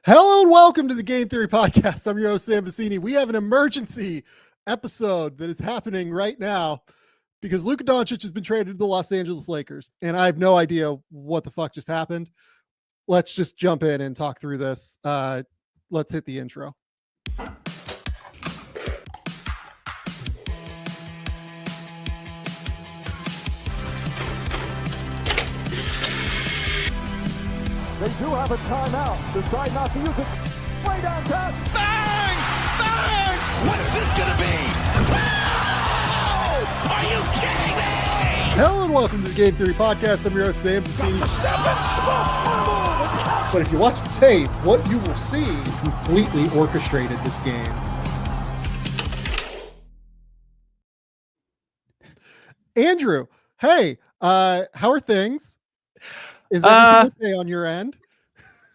Hello and welcome to the Game Theory Podcast. I'm your host, Sam Vecenie. We have an emergency episode that is happening right now because Luka Doncic has been traded to the Los Angeles Lakers, and I have no idea what the fuck just happened. Let's just jump in and talk through this. Let's hit the intro. They do have a timeout. Decide not to use it. Way downtown. Bang! Bang! What's this gonna be? Wow! Are you kidding me? Hello and welcome to the Game Theory Podcast. I'm your host, Sam Vecenie. But if you watch the tape, what you will see completely orchestrated this game. Andrew, hey, how are things? Is everything okay on your end?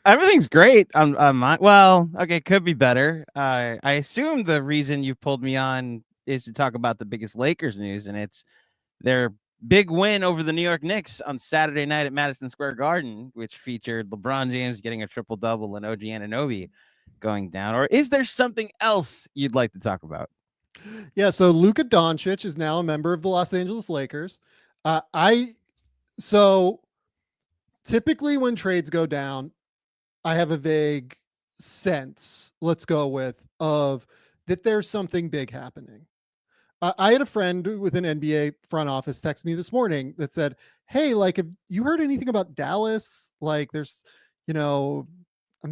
Everything's great. Well, okay, could be better. I assume the reason you pulled me on is to talk about the biggest Lakers news, and it's their big win over the New York Knicks on Saturday night at Madison Square Garden, which featured LeBron James getting a triple-double and OG Anunoby going down. Or is there something else you'd like to talk about? Yeah, so Luka Doncic is now a member of the Los Angeles Lakers. Typically when trades go down, I have a vague sense, let's go with, of that there's something big happening. I had a friend with an NBA front office text me this morning that said, hey, like, have you heard anything about Dallas? Like, there's, I'm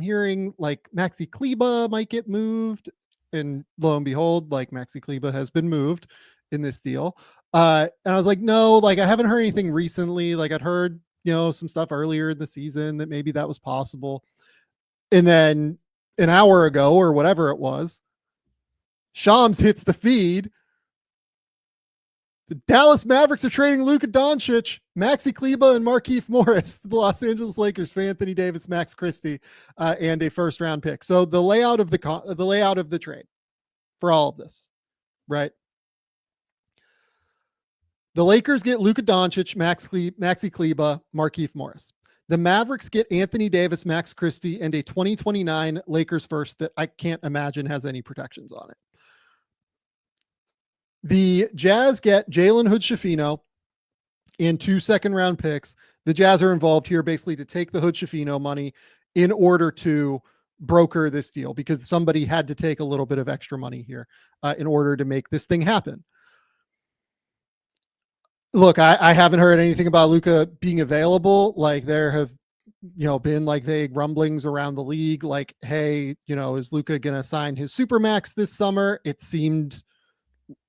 hearing like Maxi Kleber might get moved. And lo and behold, like Maxi Kleber has been moved in this deal. And I was like, no, like I haven't heard anything recently. Like I'd heard, some stuff earlier in the season that maybe that was possible. And then an hour ago or whatever it was, Shams hits the feed. The Dallas Mavericks are trading Luka Doncic, Maxi Kleber, and Markieff Morris to the Los Angeles Lakers for Anthony Davis, Max Christie, and a first-round pick. So the layout of the trade for all of this, right? The Lakers get Luka Doncic, Maxi Kleber, Markieff Morris. The Mavericks get Anthony Davis, Max Christie, and a 2029 Lakers first that I can't imagine has any protections on it. The Jazz get Jalen Hood-Schifino and 2 second-round picks. The Jazz are involved here basically to take the Hood-Schifino money in order to broker this deal because somebody had to take a little bit of extra money here in order to make this thing happen. Look, I haven't heard anything about Luka being available. Like there have, been like vague rumblings around the league. Like, hey, is Luka going to sign his Supermax this summer? It seemed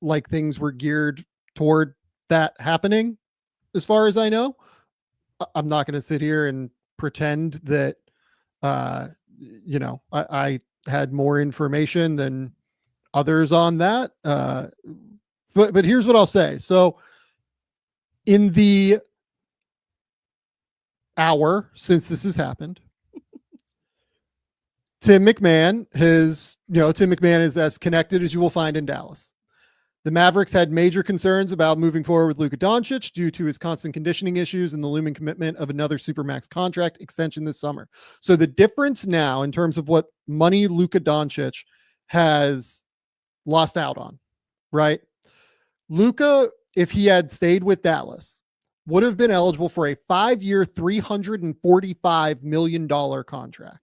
like things were geared toward that happening. As far as I know, I'm not going to sit here and pretend that, I had more information than others on that. But here's what I'll say. So, in the hour since this has happened, Tim McMahon is as connected as you will find in Dallas. The Mavericks had major concerns about moving forward with Luka Doncic due to his constant conditioning issues and the looming commitment of another Supermax contract extension this summer. So the difference now in terms of what money Luka Doncic has lost out on, right? Luka, if he had stayed with Dallas, would have been eligible for a 5-year, $345 million contract.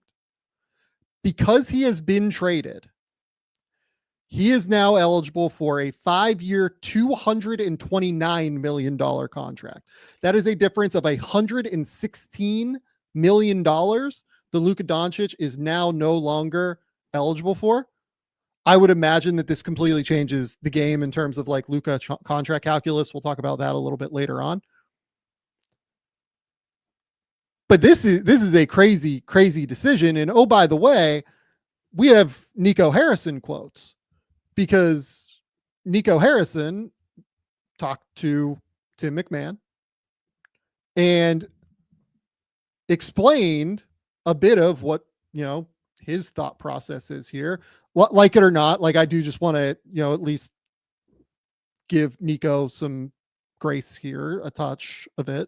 Because he has been traded, he is now eligible for a 5-year, $229 million contract. That is a difference of $116 million that Luka Doncic is now no longer eligible for. I would imagine that this completely changes the game in terms of like Luka contract calculus. We'll talk about that a little bit later on. But this is a crazy, crazy decision. And oh, by the way, we have Nico Harrison quotes because Nico Harrison talked to Tim McMahon and explained a bit of what, his thought process is here. Like it or not, like I do just want to, at least give Nico some grace here, a touch of it.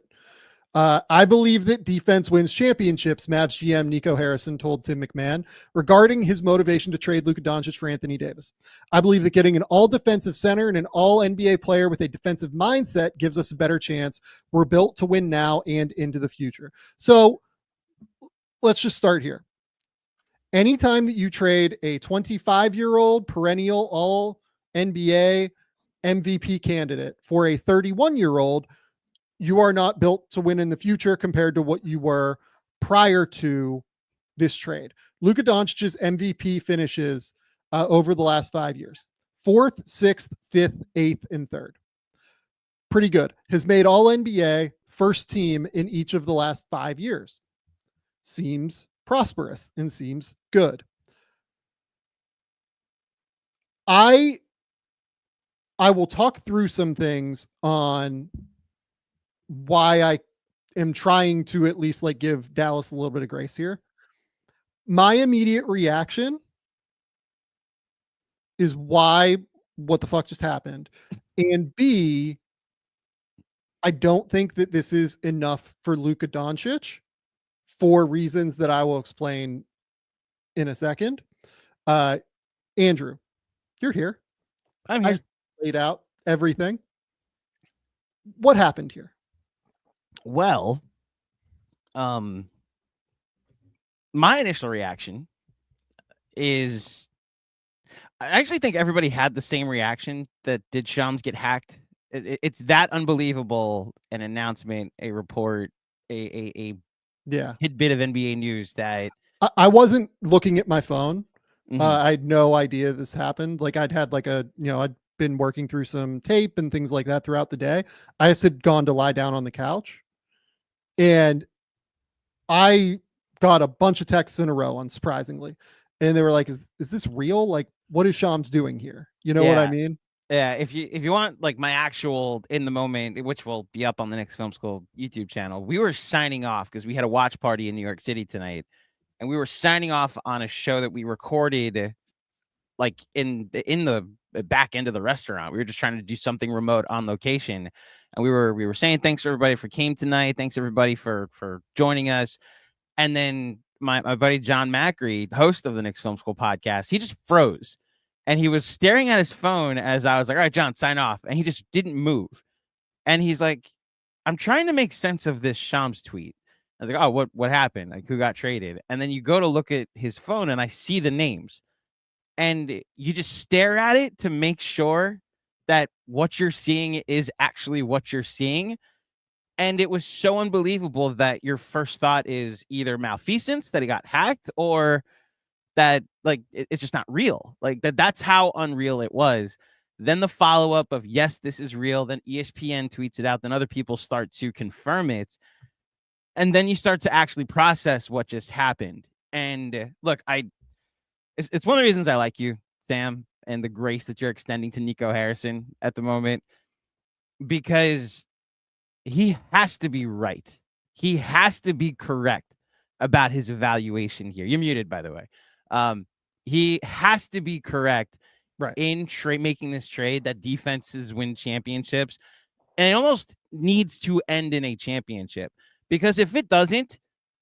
I believe that defense wins championships, Mavs GM Nico Harrison told Tim McMahon regarding his motivation to trade Luka Doncic for Anthony Davis. I believe that getting an all-defensive center and an all-NBA player with a defensive mindset gives us a better chance. We're built to win now and into the future. So let's just start here. Anytime that you trade a 25-year-old perennial all-NBA MVP candidate for a 31-year-old, you are not built to win in the future compared to what you were prior to this trade. Luka Doncic's MVP finishes over the last 5 years: 4th, 6th, 5th, 8th, and 3rd. Pretty good. Has made all NBA, first team in each of the last 5 years. Seems prosperous and seems good. I will talk through some things on why I am trying to at least like give Dallas a little bit of grace here. My immediate reaction is why, what the fuck just happened? And B, I don't think that this is enough for Luka Doncic for reasons that I will explain in a second. Andrew, you're here. I'm here. I laid out everything. What happened here? Well, my initial reaction is I actually think everybody had the same reaction. That did Shams get hacked? It's that unbelievable an announcement, a report, a tidbit of NBA news that I wasn't looking at my phone. Mhm. I had no idea this happened. Like I'd been working through some tape and things like that throughout the day. I just had gone to lie down on the couch, and I got a bunch of texts in a row, unsurprisingly. And they were like, is this real? Like, what is Shams doing here? You know what I mean? Yeah, if you want like my actual in the moment, which will be up on the Knicks Film School YouTube channel, we were signing off because we had a watch party in New York City tonight, and we were signing off on a show that we recorded like in the back end of the restaurant. We were just trying to do something remote on location, and we were saying thanks to everybody for came tonight. Thanks everybody for joining us. And then my buddy John Macri, host of the Knicks Film School podcast, he just froze. And he was staring at his phone as I was like, all right, John, sign off. And he just didn't move. And he's like, I'm trying to make sense of this Shams tweet. I was like, oh, what happened? Like, who got traded? And then you go to look at his phone and I see the names. And you just stare at it to make sure that what you're seeing is actually what you're seeing. And it was so unbelievable that your first thought is either malfeasance, that he got hacked, or that like it's just not real. Like that's how unreal it was. Then the follow-up of yes, this is real. Then ESPN tweets it out. Then other people start to confirm it. And then you start to actually process what just happened. And look, it's one of the reasons I like you, Sam, and the grace that you're extending to Nico Harrison at the moment, because he has to be right. He has to be correct about his evaluation here. You're muted, by the way. He has to be correct in making this trade that defenses win championships, and it almost needs to end in a championship, because if it doesn't,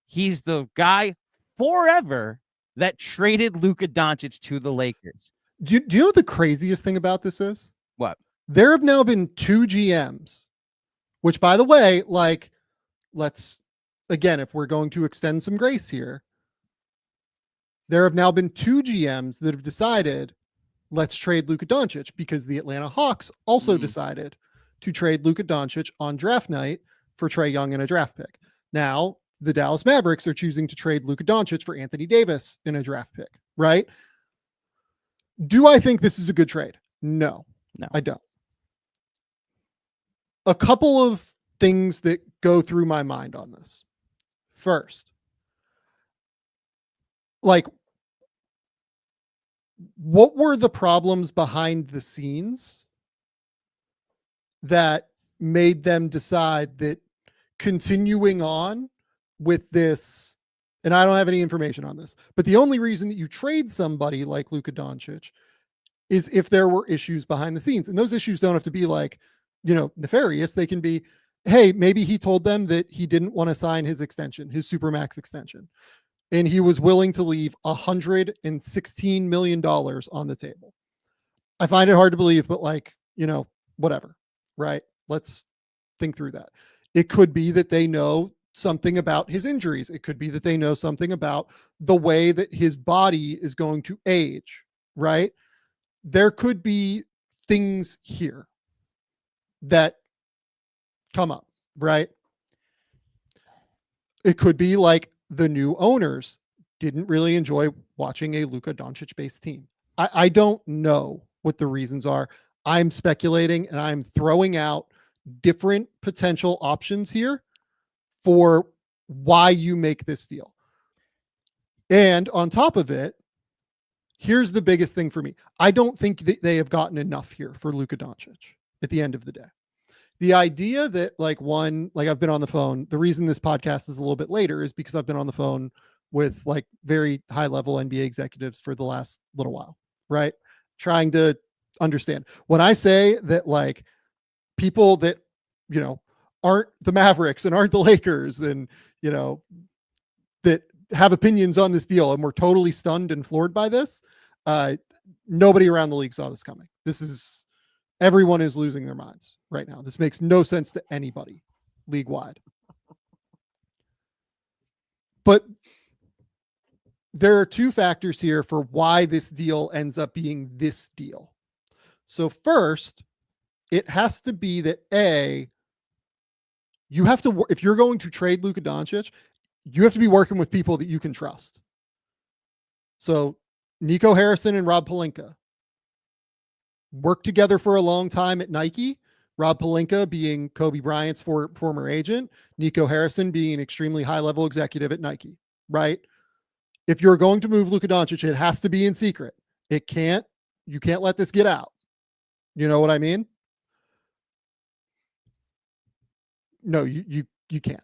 he's the guy forever that traded Luka Doncic to the Lakers. Do you know what the craziest thing about this is? What? There have now been 2 GMs, which, by the way, like, let's, again, if we're going to extend some grace here, there have now been 2 GMs that have decided, let's trade Luka Doncic, because the Atlanta Hawks also decided to trade Luka Doncic on draft night for Trae Young and a draft pick. Now, the Dallas Mavericks are choosing to trade Luka Doncic for Anthony Davis in a draft pick, right? Do I think this is a good trade? No, I don't. A couple of things that go through my mind on this. First, like, what were the problems behind the scenes that made them decide that continuing on with this, and I don't have any information on this, but the only reason that you trade somebody like Luka Doncic is if there were issues behind the scenes. And those issues don't have to be like, nefarious. They can be, hey, maybe he told them that he didn't want to sign his extension, his Supermax extension, and he was willing to leave $116 million on the table. I find it hard to believe, but like, whatever, right? Let's think through that. It could be that they know something about his injuries. It could be that they know something about the way that his body is going to age, right? There could be things here that come up, right? It could be like the new owners didn't really enjoy watching a Luka Doncic based team. I don't know what the reasons are. I'm speculating and I'm throwing out different potential options here for why you make this deal. And on top of it, here's the biggest thing for me. I don't think that they have gotten enough here for Luka Doncic at the end of the day. The idea that I've been on the phone, the reason this podcast is a little bit later is because I've been on the phone with like very high level NBA executives for the last little while, right? Trying to understand. When I say that like people that, aren't the Mavericks and aren't the Lakers and, that have opinions on this deal and were totally stunned and floored by this, nobody around the league saw this coming. Everyone is losing their minds right now. This makes no sense to anybody league wide. But there are two factors here for why this deal ends up being this deal. So first, it has to be that you have to, if you're going to trade Luka Doncic, you have to be working with people that you can trust. So Nico Harrison and Rob Pelinka worked together for a long time at Nike. Rob Pelinka being Kobe Bryant's former agent, Nico Harrison being an extremely high-level executive at Nike, right? If you're going to move Luka Doncic, it has to be in secret. You can't let this get out. You know what I mean? No, you can't.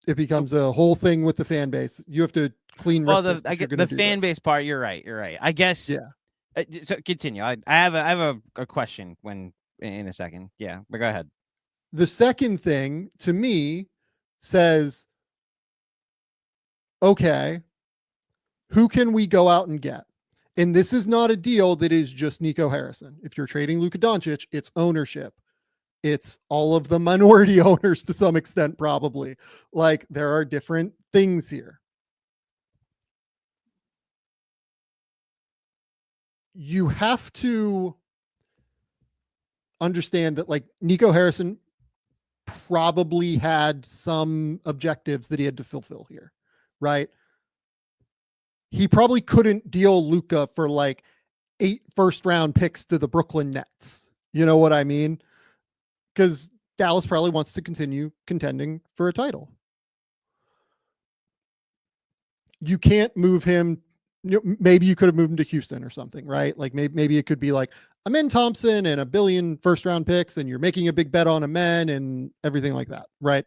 It becomes a whole thing with the fan base. You have to clean. Well, I get the fan base part. You're right. I guess. Yeah. So continue. I have a question in a second. Yeah, but go ahead. The second thing to me says, okay, who can we go out and get? And this is not a deal that is just Nico Harrison. If you're trading Luka Doncic, it's ownership. It's all of the minority owners to some extent, probably. Like there are different things here. You have to understand that like Nico Harrison probably had some objectives that he had to fulfill here, right? He probably couldn't deal Luka for like 8 first-round picks to the Brooklyn Nets. You know what I mean? Because Dallas probably wants to continue contending for a title. You can't move him. Maybe you could have moved him to Houston or something, right? Like maybe it could be like Amen Thompson and $1 billion first-round picks, and you're making a big bet on Amen and everything like that, right?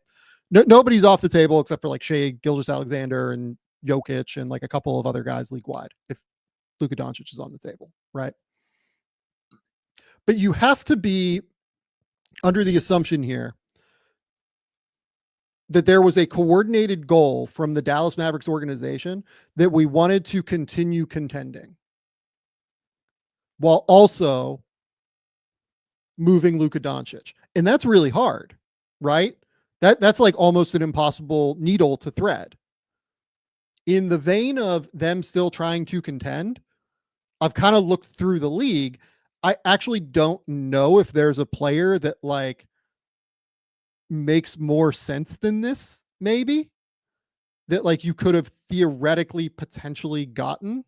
Nobody's off the table except for like Shea Gilgeous-Alexander and Jokic and like a couple of other guys league-wide if Luka Doncic is on the table, right? But you have to be under the assumption here that there was a coordinated goal from the Dallas Mavericks organization that we wanted to continue contending while also moving Luka Doncic. And that's really hard, right? That's like almost an impossible needle to thread. In the vein of them still trying to contend, I've kind of looked through the league. I actually don't know if there's a player that like makes more sense than this, maybe that like you could have theoretically potentially gotten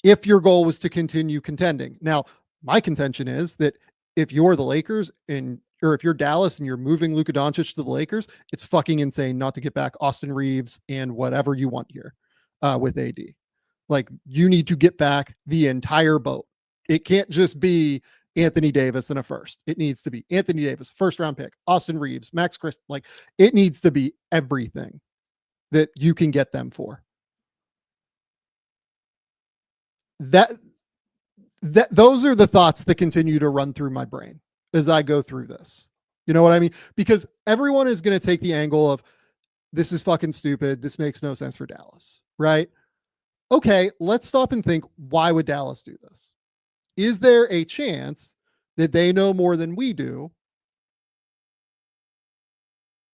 if your goal was to continue contending. Now, my contention is that if you're the Lakers or if you're Dallas and you're moving Luka Doncic to the Lakers, it's fucking insane not to get back Austin Reeves and whatever you want here with AD. Like you need to get back the entire boat. It can't just be Anthony Davis and a first. It needs to be Anthony Davis, first round pick, Austin Reeves, Max Chris. Like it needs to be everything that you can get them for. Those are the thoughts that continue to run through my brain as I go through this. You know what I mean? Because everyone is going to take the angle of this is fucking stupid. This makes no sense for Dallas, right? Okay, let's stop and think, why would Dallas do this? Is there a chance that they know more than we do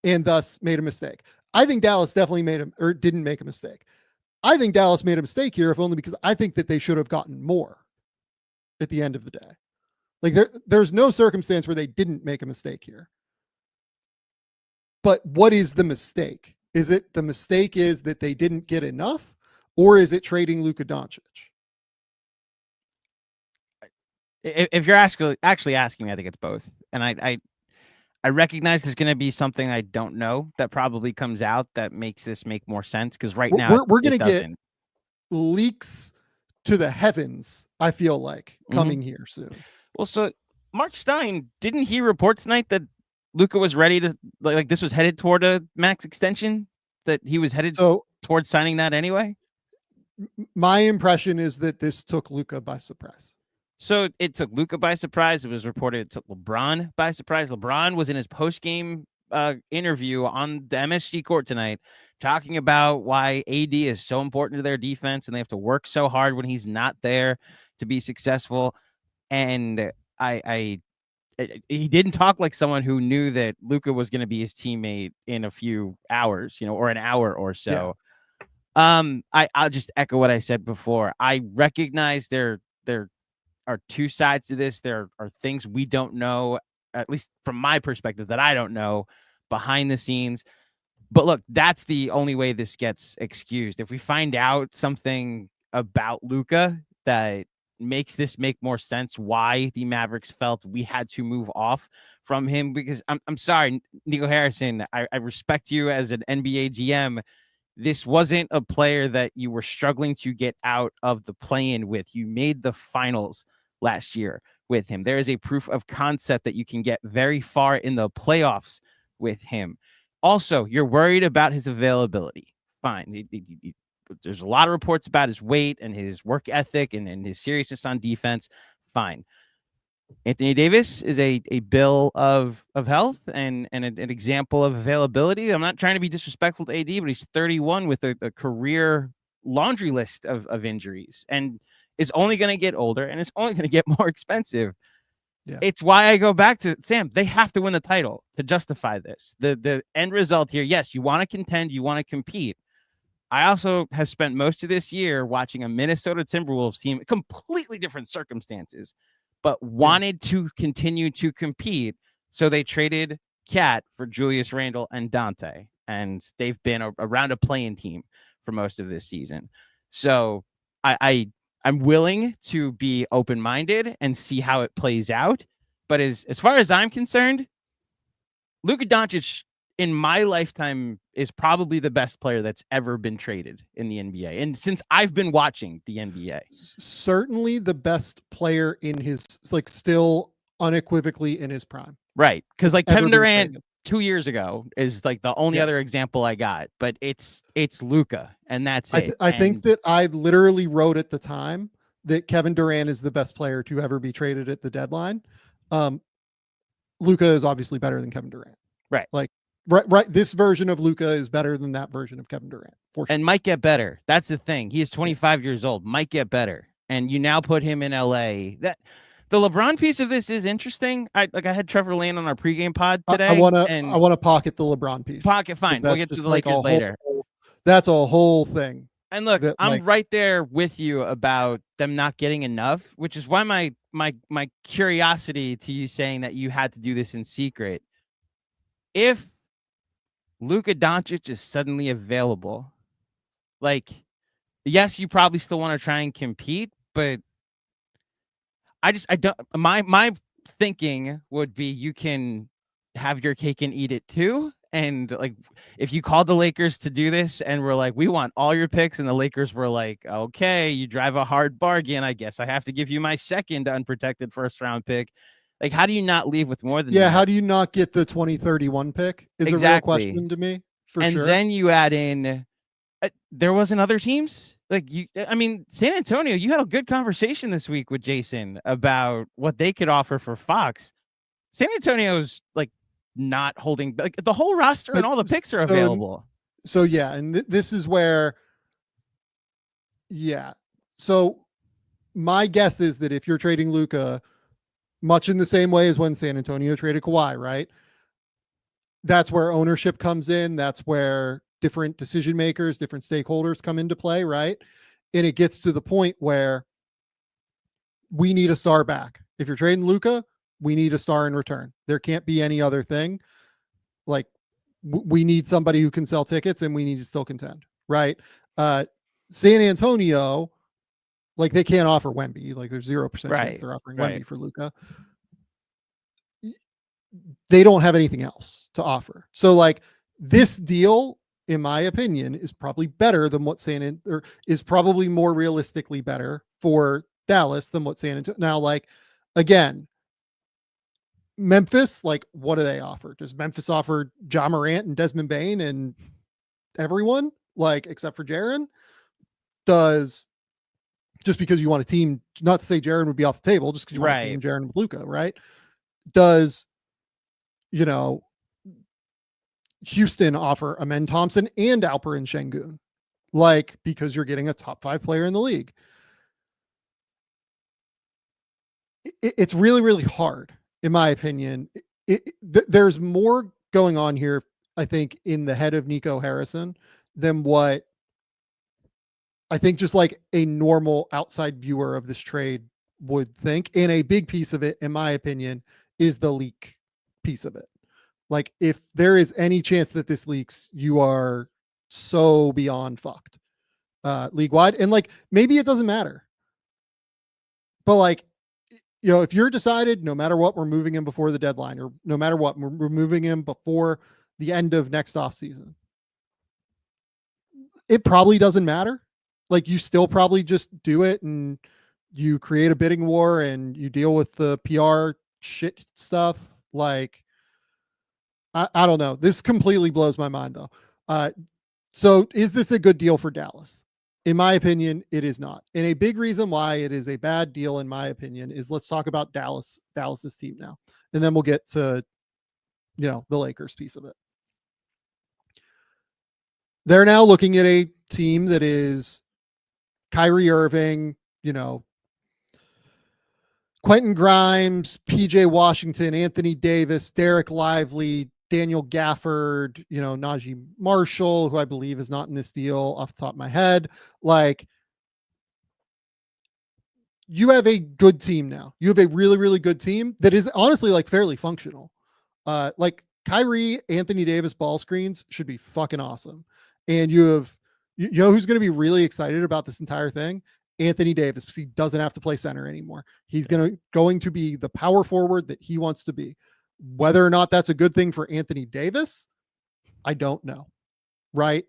and thus made a mistake? I think Dallas definitely didn't make a mistake. I think Dallas made a mistake here, if only because I think that they should have gotten more at the end of the day. Like there's no circumstance where they didn't make a mistake here. But what is the mistake? Is it the mistake is that they didn't get enough, or is it trading Luka Doncic? If you're actually asking me, I think it's both. And I recognize there's going to be something I don't know that probably comes out that makes this make more sense. Because right now we're going to get leaks to the heavens, I feel like, coming here soon. Well, so Mark Stein, didn't he report tonight that Luka was ready to, like this was headed toward a max extension, that he was headed towards signing that anyway? My impression is that this took Luka by surprise. So it took Luka by surprise. It was reported it took LeBron by surprise. LeBron was in his post-game interview on the MSG court tonight talking about why AD is so important to their defense and they have to work so hard when he's not there to be successful. And he didn't talk like someone who knew that Luka was going to be his teammate in a few hours, or an hour or so. Yeah. I'll just echo what I said before. I recognize there are two sides to this. There are things we don't know, at least from my perspective, that I don't know behind the scenes. But look, that's the only way this gets excused. If we find out something about Luka that makes this make more sense, why the Mavericks felt we had to move off from him, because I'm sorry, Nico Harrison, I respect you as an NBA GM. This wasn't a player that you were struggling to get out of the play-in with. You made the finals last year with him. There is a proof of concept that you can get very far in the playoffs with him. Also, you're worried about his availability. Fine. There's a lot of reports about his weight and his work ethic and his seriousness on defense. Fine. Anthony Davis is a bill of health and an example of availability. I'm not trying to be disrespectful to AD, but he's 31 with a career laundry list of injuries and is only going to get older and it's only going to get more expensive. Yeah. It's why I go back to Sam. They have to win the title to justify this. The end result here, yes, you want to contend, you want to compete. I also have spent most of this year watching a Minnesota Timberwolves team, completely different circumstances, but wanted to continue to compete. So they traded Cat for Julius Randle and Dante, and they've been around a play-in team for most of this season. So I'm willing to be open-minded and see how it plays out. But as far as I'm concerned, Luka Doncic in my lifetime is probably the best player that's ever been traded in the NBA. And since I've been watching the NBA, certainly the best player in his, like, still unequivocally in his prime. Right. Because like Kevin Durant 2 years ago is like the only other example I got, but it's Luka and that's it. I think that I literally wrote at the time that Kevin Durant is the best player to ever be traded at the deadline. Luka is obviously better than Kevin Durant. Right. Like, right. This version of Luka is better than that version of Kevin Durant. For sure. And might get better. That's the thing. He is 25 years old, might get better. And you now put him in LA. That the LeBron piece of this is interesting. I had Trevor Lane on our pregame pod today. I want to pocket the LeBron piece. Pocket, fine. We'll get to the Lakers later. That's a whole thing. And look, I'm right there with you about them not getting enough, which is why my curiosity to you saying that you had to do this in secret. If Luka Doncic is suddenly available, like, yes, you probably still want to try and compete, but I don't. My thinking would be you can have your cake and eat it too. And like, if you called the Lakers to do this and we're like, we want all your picks, and the Lakers were like, okay, you drive a hard bargain, I guess I have to give you my second unprotected first round pick. Like, how do you not leave with more than that? How do you not get the 2031 pick is a real question to me, for sure. And then you add in, there wasn't other teams. Like, San Antonio, you had a good conversation this week with Jason about what they could offer for Fox. San Antonio's like not holding like the whole roster and all the picks are available. So yeah, and this is where, yeah. So my guess is that if you're trading Luka, much in the same way as when San Antonio traded Kawhi, right? That's where ownership comes in. That's where different decision makers, different stakeholders come into play, right? And it gets to the point where we need a star back. If you're trading Luka, we need a star in return. There can't be any other thing. Like we need somebody who can sell tickets, and we need to still contend, right? San Antonio, like they can't offer Wemby. Like there's 0% chance they're offering Wemby for Luka. They don't have anything else to offer. So like this deal, in my opinion, is probably better than what is probably more realistically better for Dallas than what San Antonio. Now, like, again, Memphis, like, what do they offer? Does Memphis offer Ja Morant and Desmond Bane and everyone, like, except for Jaren? Just because you want a team, not to say Jaren would be off the table, just because you want a team Jaren with Luka, right? Does, Houston offer Amen Thompson and Alperen Şengün, like, because you're getting a top 5 player in the league? It's really, really hard, in my opinion. There's more going on here, I think, in the head of Nico Harrison than what I think just like a normal outside viewer of this trade would think. And a big piece of it, in my opinion, is the leak piece of it. Like, if there is any chance that this leaks, you are so beyond fucked league wide. And like, maybe it doesn't matter, but like, if you're decided, no matter what, we're moving him before the deadline, or no matter what, we're moving him before the end of next offseason, it probably doesn't matter. Like, you still probably just do it, and you create a bidding war, and you deal with the PR shit stuff. Like, I don't know. This completely blows my mind, though. So is this a good deal for Dallas? In my opinion, it is not. And a big reason why it is a bad deal, in my opinion, is let's talk about Dallas's team now. And then we'll get to, the Lakers piece of it. They're now looking at a team that is Kyrie Irving, Quentin Grimes, PJ Washington, Anthony Davis, Derek Lively, Daniel Gafford, Najee Marshall, who I believe is not in this deal off the top of my head. Like, you have a good team now. You have a really, really good team that is honestly like fairly functional. Like Kyrie, Anthony Davis ball screens should be fucking awesome. And you have, who's going to be really excited about this entire thing? Anthony Davis, because he doesn't have to play center anymore. He's going to be the power forward that he wants to be. Whether or not that's a good thing for Anthony Davis, I don't know. Right?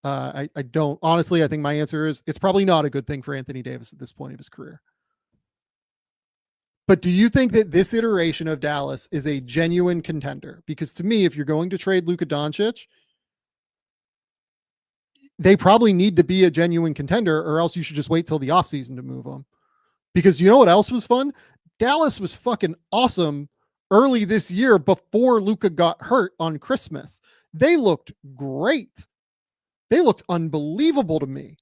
I don't. Honestly, I think my answer is it's probably not a good thing for Anthony Davis at this point of his career. But do you think that this iteration of Dallas is a genuine contender? Because to me, if you're going to trade Luka Doncic, they probably need to be a genuine contender, or else you should just wait till the offseason to move them. Because you know what else was fun? Dallas was fucking awesome early this year before Luka got hurt on Christmas. They looked great. They looked unbelievable to me.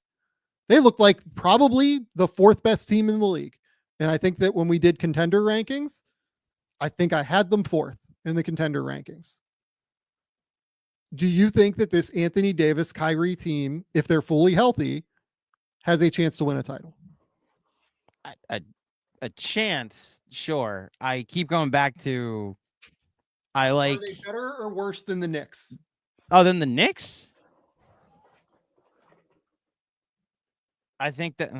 They looked like probably the 4th best team in the league. And I think that when we did contender rankings, I think I had them 4th in the contender rankings. Do you think that this Anthony Davis, Kyrie team, if they're fully healthy, has a chance to win a title? A chance, sure. I keep going back to, Are they better or worse than the Knicks? Oh, than the Knicks? I think that.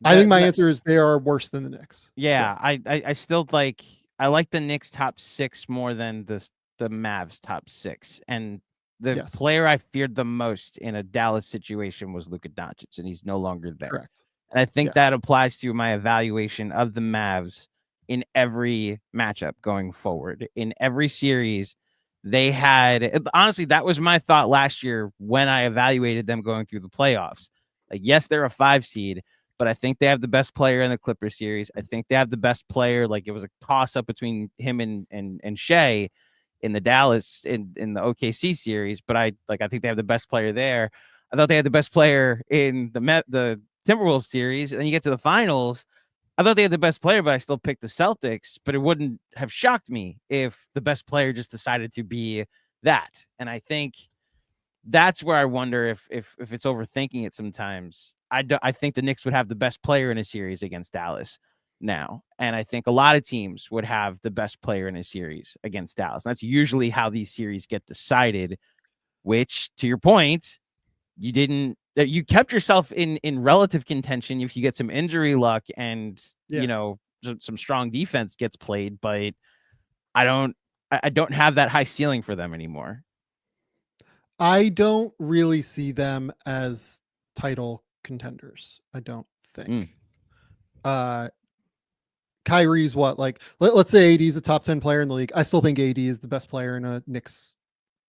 I think my answer is they are worse than the Knicks. Yeah, I still like. I like the Knicks top 6 more than the Mavs top 6. And the player I feared the most in a Dallas situation was Luka Doncic, and he's no longer there. Correct. And I think that applies to my evaluation of the Mavs in every matchup going forward. In every series, they had, honestly, that was my thought last year when I evaluated them going through the playoffs. Like, yes, they're a 5 seed, but I think they have the best player in the Clippers series. I think they have the best player. Like, it was a toss up between him and Shea in the Dallas in the OKC series, but I think they have the best player there. I thought they had the best player in the Timberwolves series, and then you get to the finals. I thought they had the best player, but I still picked the Celtics. But it wouldn't have shocked me if the best player just decided to be that. And I think that's where I wonder if it's overthinking it sometimes. I think the Knicks would have the best player in a series against Dallas now. And I think a lot of teams would have the best player in a series against Dallas. And that's usually how these series get decided, which, to your point, you kept yourself in relative contention if you get some injury luck and some strong defense gets played, but I don't have that high ceiling for them anymore. I don't really see them as title contenders. I don't think. Kyrie's what, like, let's say AD is a top 10 player in the league. I still think AD is the best player in a Knicks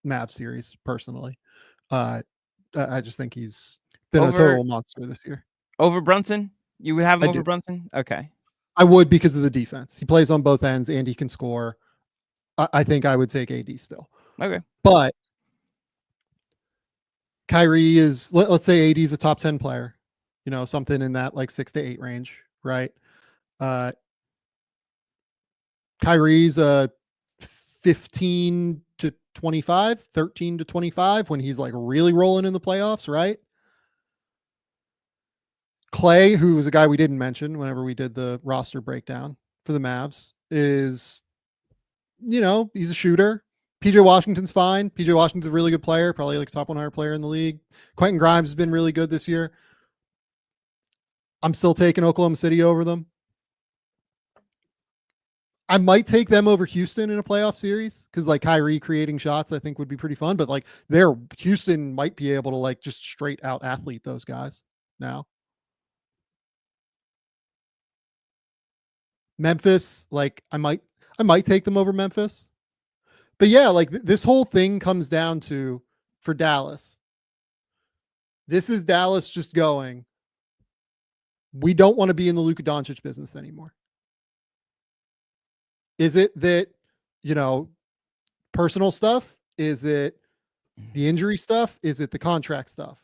Mavs series, personally. I just think he's been a total monster this year. Over Brunson? You would have him over Brunson? Okay. I would, because of the defense. He plays on both ends and he can score. I think I would take AD still. Okay. But Kyrie is, let's say AD is a top 10 player, something in that like 6 to 8 range, right? Kyrie's a 15 to 25, 13 to 25 when he's like really rolling in the playoffs, right? Clay, who was a guy we didn't mention whenever we did the roster breakdown for the Mavs, is, he's a shooter. PJ Washington's fine. PJ Washington's a really good player, probably like a top 100 player in the league. Quentin Grimes has been really good this year. I'm still taking Oklahoma City over them. I might take them over Houston in a playoff series because like Kyrie creating shots, I think would be pretty fun. But like Houston might be able to like just straight out athlete those guys now. Memphis, like I might take them over Memphis. But yeah, like this whole thing comes down to, for Dallas, this is Dallas just going, we don't want to be in the Luka Doncic business anymore. Is it that, personal stuff? Is it the injury stuff? Is it the contract stuff?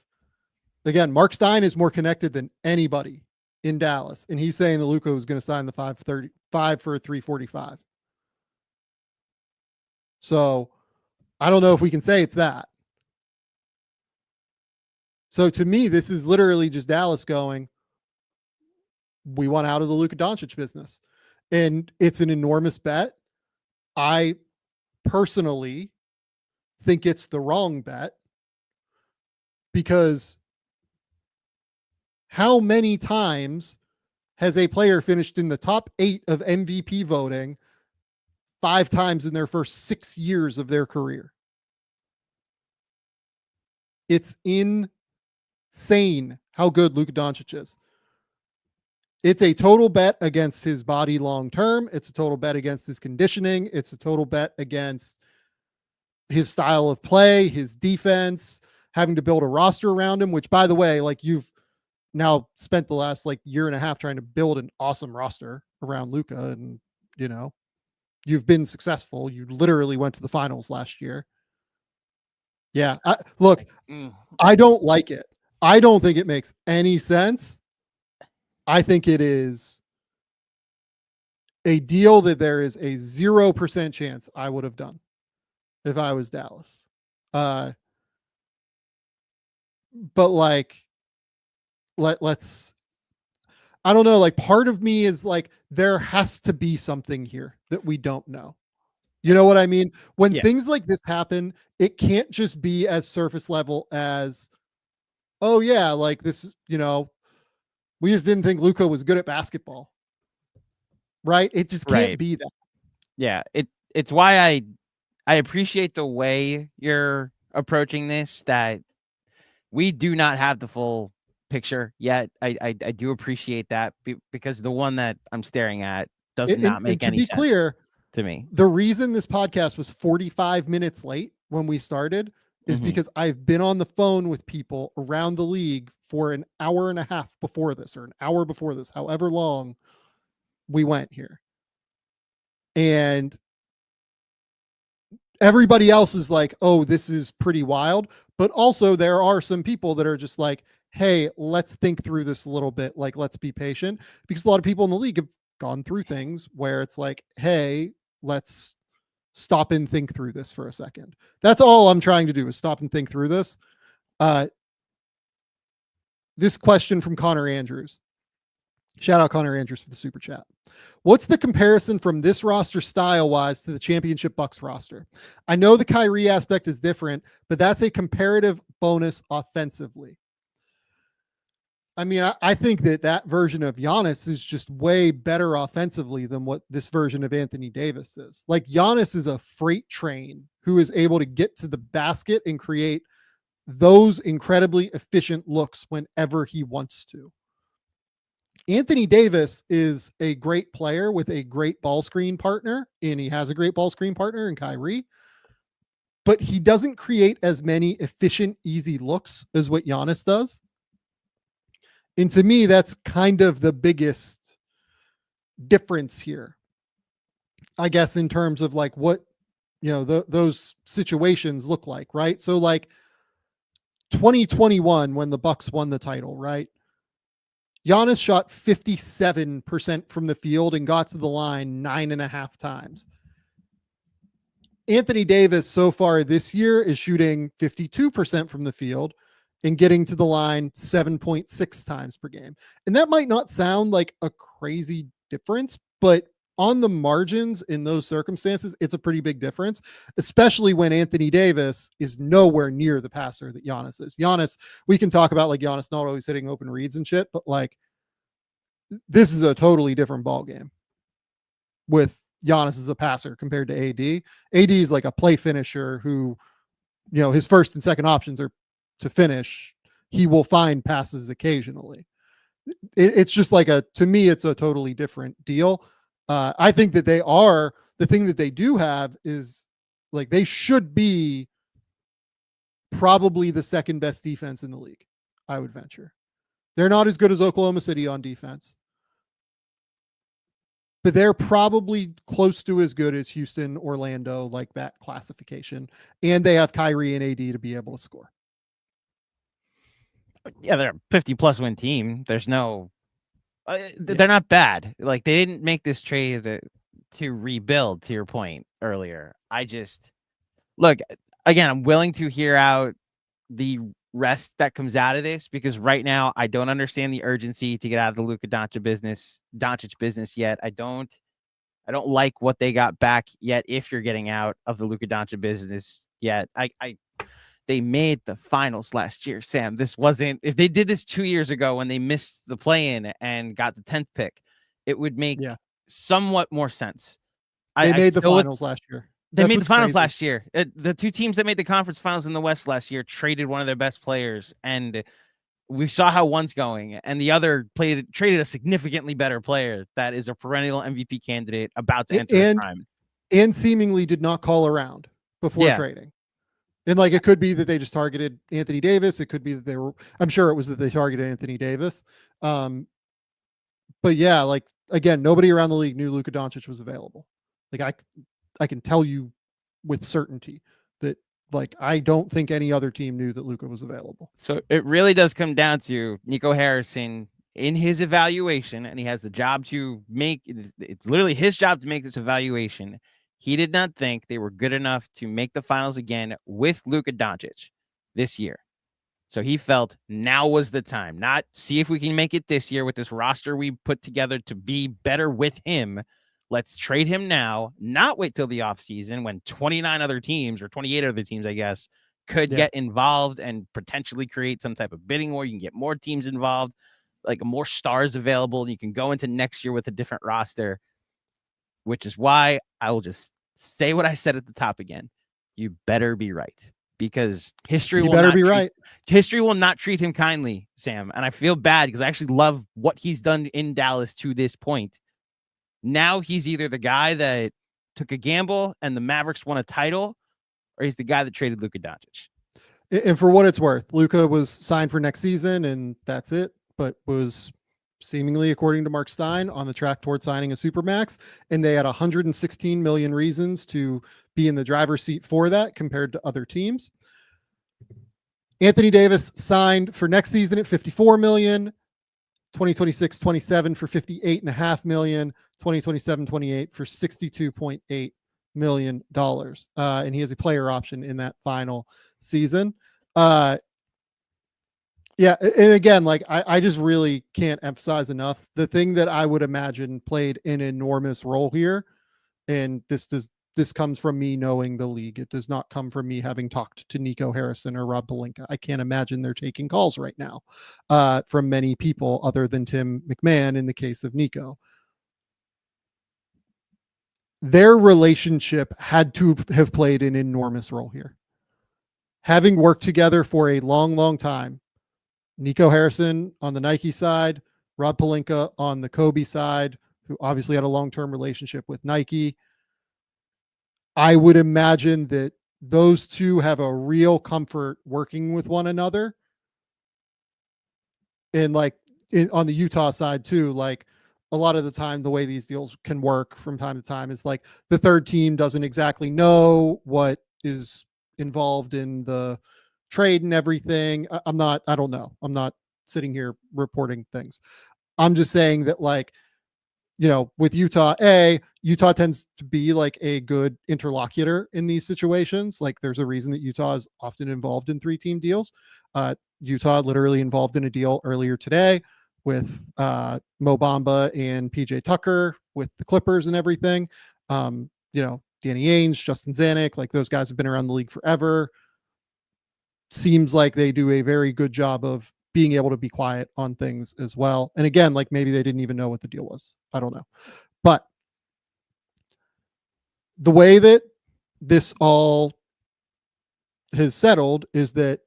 Again, Mark Stein is more connected than anybody in Dallas, and he's saying that Luka was going to sign the 535 for a 345. So I don't know if we can say it's that. So to me, this is literally just Dallas going, we want out of the Luka Doncic business. And it's an enormous bet. I personally think it's the wrong bet, because how many times has a player finished in the top 8 of MVP voting 5 times in their first 6 years of their career? It's insane how good Luka Doncic is. It's a total bet against his body long term. It's a total bet against his conditioning. It's a total bet against his style of play, his defense, having to build a roster around him, which, by the way, like, you've now spent the last like year and a half trying to build an awesome roster around Luka, and you've been successful. You literally went to the finals last year. Yeah. I don't like it. I don't think it makes any sense. I think it is a deal that there is a 0% chance I would have done if I was Dallas. But like, let's, I don't know, like, part of me is like, there has to be something here that we don't know. You know what I mean? When things like this happen, it can't just be as surface level as, oh yeah, like this is, we just didn't think Luka was good at basketball. Right? It just can't be that. Yeah. It's why I appreciate the way you're approaching this, that we do not have the full picture yet. I do appreciate that, because the one that I'm staring at does not make any sense. To be clear, to me, the reason this podcast was 45 minutes late when we started is because I've been on the phone with people around the league for an hour and a half before this, or an hour before this, however long we went here. And everybody else is like, oh, this is pretty wild. But also there are some people that are just like, hey, let's think through this a little bit. Like, let's be patient, because a lot of people in the league have gone through things where it's like, hey, let's stop and think through this for a second. That's all I'm trying to do, is stop and think through this. This question from Connor Andrews. Shout out Connor Andrews for the super chat. What's the comparison from this roster style wise to the championship Bucks roster? I know the Kyrie aspect is different, but that's a comparative bonus offensively. I mean, I think that version of Giannis is just way better offensively than what this version of Anthony Davis is. Like, Giannis is a freight train who is able to get to the basket and create those incredibly efficient looks whenever he wants to. Anthony Davis is a great player with a great ball screen partner, and he has a great ball screen partner in Kyrie, but he doesn't create as many efficient, easy looks as what Giannis does. And to me, that's kind of the biggest difference here, I guess, in terms of like what, those situations look like, right? So like 2021, when the Bucks won the title, right? Giannis shot 57% from the field and got to the line 9.5 times. Anthony Davis so far this year is shooting 52% from the field and getting to the line 7.6 times per game. And that might not sound like a crazy difference, but on the margins in those circumstances, it's a pretty big difference, especially when Anthony Davis is nowhere near the passer that Giannis is. Giannis, we can talk about like Giannis not always hitting open reads and shit, but like this is a totally different ball game with Giannis as a passer compared to AD. AD is like a play finisher who, his first and second options are to finish. He will find passes occasionally. It's just like to me, it's a totally different deal. I think that the thing that they do have is like, they should be probably the second best defense in the league, I would venture. They're not as good as Oklahoma City on defense, but they're probably close to as good as Houston, Orlando, like that classification. And they have Kyrie and AD to be able to score. Yeah, they're a 50+ win team. There's no, they're not bad. Like, they didn't make this trade to rebuild, to your point earlier. Look, again, I'm willing to hear out the rest that comes out of this, because right now I don't understand the urgency to get out of the Luka Doncic business yet. I don't like what they got back yet. If you're getting out of the Luka Doncic business yet, they made the finals last year, Sam. This wasn't, if they did this 2 years ago when they missed the play-in and got the 10th pick, it would make somewhat more sense. They made the finals last year. They made the finals last year. The two teams that made the conference finals in the West last year traded one of their best players, and we saw how one's going, and the other traded a significantly better player that is a perennial MVP candidate about to enter his prime. And seemingly did not call around before trading. And like, it could be that they just targeted Anthony Davis. It could be that I'm sure it was that they targeted Anthony Davis. But yeah, like, again, nobody around the league knew Luka Doncic was available. Like, I can tell you with certainty that, like, I don't think any other team knew that Luka was available. So it really does come down to Nico Harrison in his evaluation, and he has the job to make, it's literally his job to make this evaluation. He did not think they were good enough to make the finals again with Luka Doncic this year. So he felt now was the time, not see if we can make it this year with this roster we put together to be better with him. Let's trade him now, not wait till the offseason when 29 other teams, or 28 other teams, I guess, could get involved and potentially create some type of bidding war. You can get more teams involved, like more stars available, and you can go into next year with a different roster, which is why I will just say what I said at the top again. You better be right, because history will not treat him kindly, Sam. And I feel bad because I actually love what he's done in Dallas to this point. Now he's either the guy that took a gamble and the Mavericks won a title, or he's the guy that traded Luka Doncic. And for what it's worth, Luka was signed for next season and that's it, but was seemingly, according to Mark Stein, on the track toward signing a supermax. And they had 116 million reasons to be in the driver's seat for that compared to other teams. Anthony Davis signed for next season at 54 million, 2026-27 for 58.5 million, 2027-28 for $62.8 million. And he has a player option in that final season. Yeah, and again, like I just really can't emphasize enough the thing that I would imagine played an enormous role here, and this comes from me knowing the league. It does not come from me having talked to Nico Harrison or Rob Pelinka. I can't imagine they're taking calls right now from many people other than Tim McMahon in the case of Nico. Their relationship had to have played an enormous role here. Having worked together for a long, long time, Nico Harrison on the Nike side, Rob Pelinka on the Kobe side, who obviously had a long-term relationship with Nike. I would imagine that those two have a real comfort working with one another. And like on the Utah side too, like a lot of the time, the way these deals can work from time to time is like the third team doesn't exactly know what is involved in the trade and everything. I don't know. I'm not sitting here reporting things. I'm just saying that, like, you know, with Utah tends to be like a good interlocutor in ththese situations. Like there's a reason that Utah is often involved in 3-team deals. Utah literally involved in a deal earlier today with Mo Bamba and PJ Tucker with the Clippers and everything. You know, Danny Ainge, Justin Zanuck, like those guys have been around the league forever. Seems like they do a very good job of being able to be quiet on things as well. And again, like maybe they didn't even know what the deal was. I don't know. But the way that this all has settled is that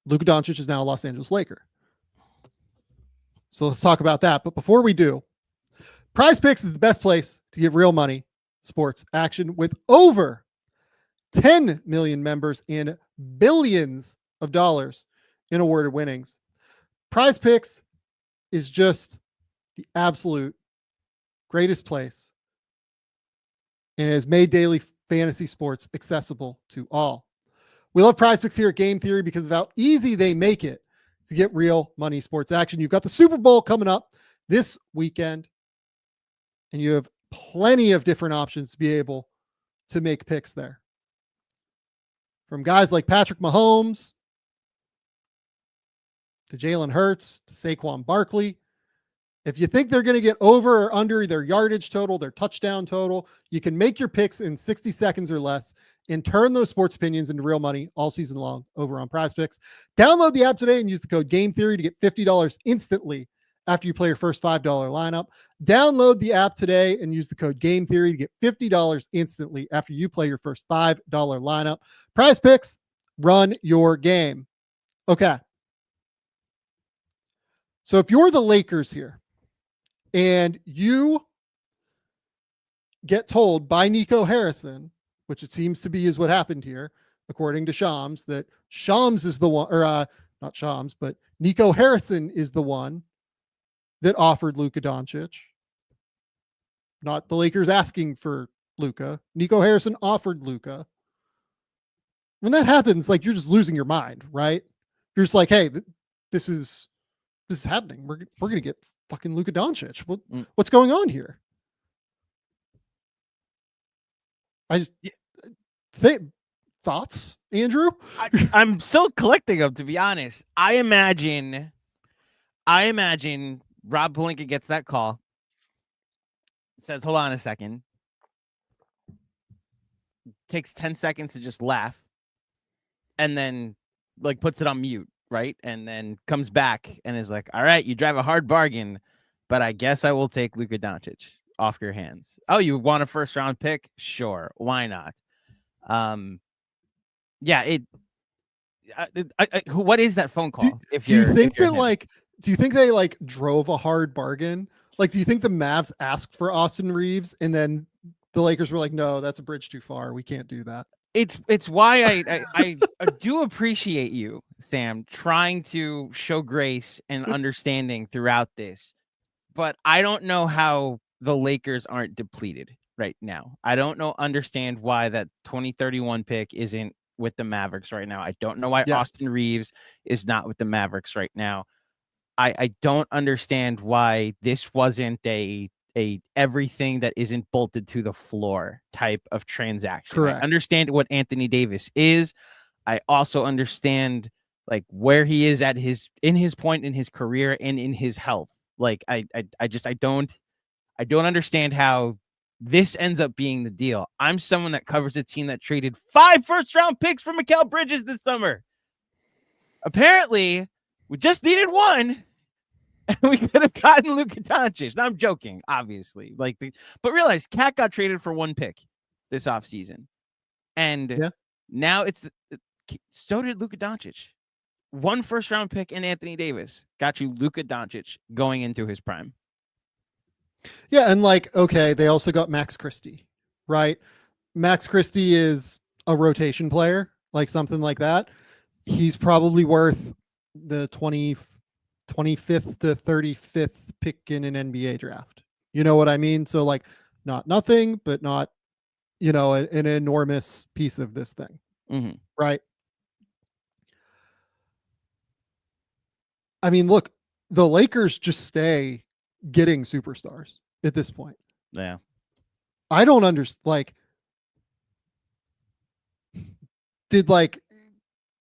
Luka Doncic is now a Los Angeles Laker. So let's talk about that. But before we do, PrizePicks is the best place to give real money sports action with over 10 million members and billions of dollars in awarded winnings. PrizePicks is just the absolute greatest place and has made daily fantasy sports accessible to all. We love PrizePicks here at Game Theory because of how easy they make it to get real money sports action. You've got the Super Bowl coming up this weekend, and you have plenty of different options to be able to make picks there. From guys like Patrick Mahomes to Jalen Hurts to Saquon Barkley. If you think they're going to get over or under their yardage total, their touchdown total, you can make your picks in 60 seconds or less and turn those sports opinions into real money all season long over on PrizePicks. Download the app today and use the code GameTheory to get $50 instantly after you play your first $5 lineup. Download the app today and use the code GameTheory to get $50 instantly after you play your first $5 lineup. PrizePicks, run your game. Okay. So if you're the Lakers here and you get told by Nico Harrison, which it seems to be is what happened here, according to Shams, that Shams is the one, or not Shams, but Nico Harrison is the one that offered Luka Doncic. Not the Lakers asking for Luka. Nico Harrison offered Luka. When that happens, like, you're just losing your mind, right? You're just like, hey, this is happening. We're going to get fucking Luka Doncic. What's going on here? I just thoughts, Andrew? I'm still collecting them, to be honest. I imagine Rob Pelinka gets that call, says, hold on a second, takes 10 seconds to just laugh, and then like puts it on mute, right? And then comes back and is like, all right, you drive a hard bargain, but I guess I will take Luka Doncic off your hands. Oh, you want a first round pick? Sure. Why not? Yeah, what is that phone call? Do you think they like drove a hard bargain? Like, do you think the Mavs asked for Austin Reeves and then the Lakers were like, no, that's a bridge too far. We can't do that. it's why I do appreciate you, Sam, trying to show grace and understanding throughout this. But I don't know how the Lakers aren't depleted right now. I don't understand why that 2031 pick isn't with the Mavericks right now. I don't know why Yes. Austin Reeves is not with the Mavericks right now. I don't understand why this wasn't a everything that isn't bolted to the floor type of transaction. Correct. I understand what Anthony Davis is. I also understand like where he is at in his point in his career and in his health. Like I don't understand how this ends up being the deal. I'm someone that covers a team that traded 5 first-round picks for Mikal Bridges this summer. Apparently, we just needed one. And we could have gotten Luka Doncic. Now I'm joking, obviously. But realize Cat got traded for 1 pick this offseason. And now so did Luka Doncic. 1 first-round pick and Anthony Davis got you Luka Doncic going into his prime. Yeah, and okay, they also got Max Christie, right? Max Christie is a rotation player, like something like that. He's probably worth the 25th to 35th pick in an NBA draft. You know what I mean? So not nothing, but not, an enormous piece of this thing. Mm-hmm. Right. I mean, look, the Lakers just stay getting superstars at this point. Yeah. I don't understand. Did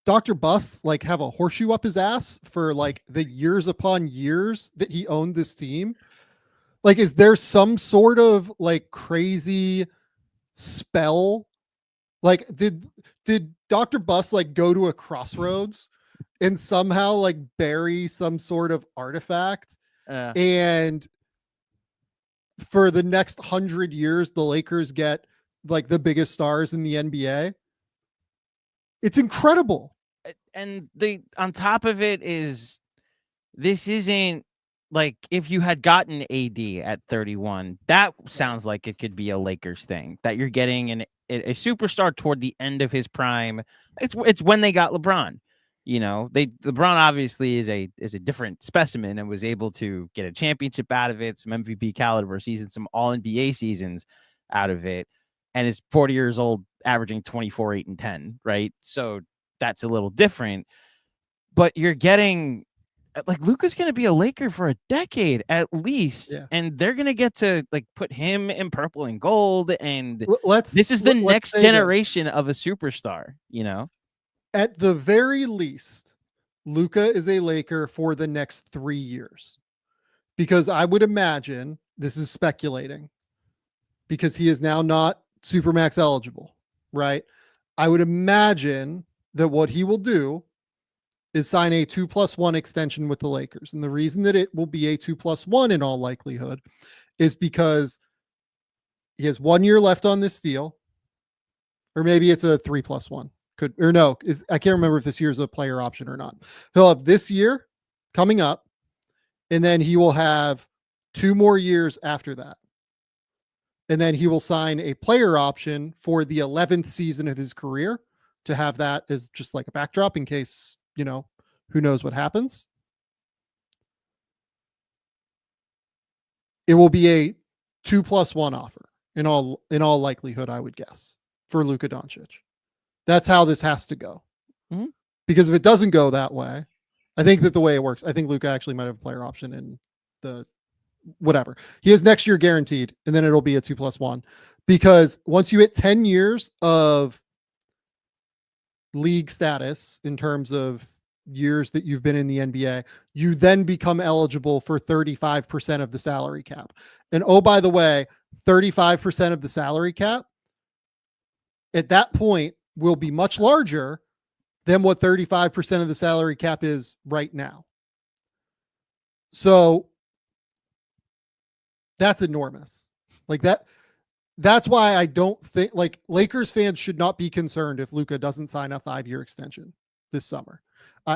Dr. Buss have a horseshoe up his ass for the years upon years that he owned this team? Is there some sort of crazy spell? Did Dr. Buss go to a crossroads and somehow bury some sort of artifact? And for the next 100 years, the Lakers get the biggest stars in the NBA. It's incredible. And on top of it is, this isn't if you had gotten AD at 31, that sounds like it could be a Lakers thing, that you're getting a superstar toward the end of his prime. It's when they got LeBron. LeBron obviously is a different specimen and was able to get a championship out of it, some MVP caliber seasons, some all NBA seasons out of it, and is 40 years old, averaging 24, 8, and 10, right? So that's a little different. But you're getting Luka's going to be a Laker for a decade at least, and they're going to get to put him in purple and gold, and this is the next generation of a superstar, At the very least, Luka is a Laker for the next 3 years, because I would imagine, this is speculating, because he is now not Supermax eligible, right? I would imagine that what he will do is sign a 2+1 extension with the Lakers. And the reason that it will be a 2+1 in all likelihood is because he has 1 year left on this deal, or maybe it's a 3+1. I can't remember if this year is a player option or not. He'll have this year coming up, and then he will have 2 more years after that. And then he will sign a player option for the 11th season of his career, to have that as just a backdrop in case, who knows what happens. It will be a 2+1 offer in all likelihood, I would guess, for Luka Doncic. That's how this has to go. Mm-hmm. Because if it doesn't go that way, I think that the way it works, I think Luka actually might have a player option in the whatever. He has next year guaranteed, and then it'll be a 2+1. Because once you hit 10 years of league status in terms of years that you've been in the NBA, you then become eligible for 35% of the salary cap. And oh, by the way, 35% of the salary cap at that point will be much larger than what 35% of the salary cap is right now. So that's enormous. That's why I don't think Lakers fans should not be concerned if Luka doesn't sign a 5-year extension this summer.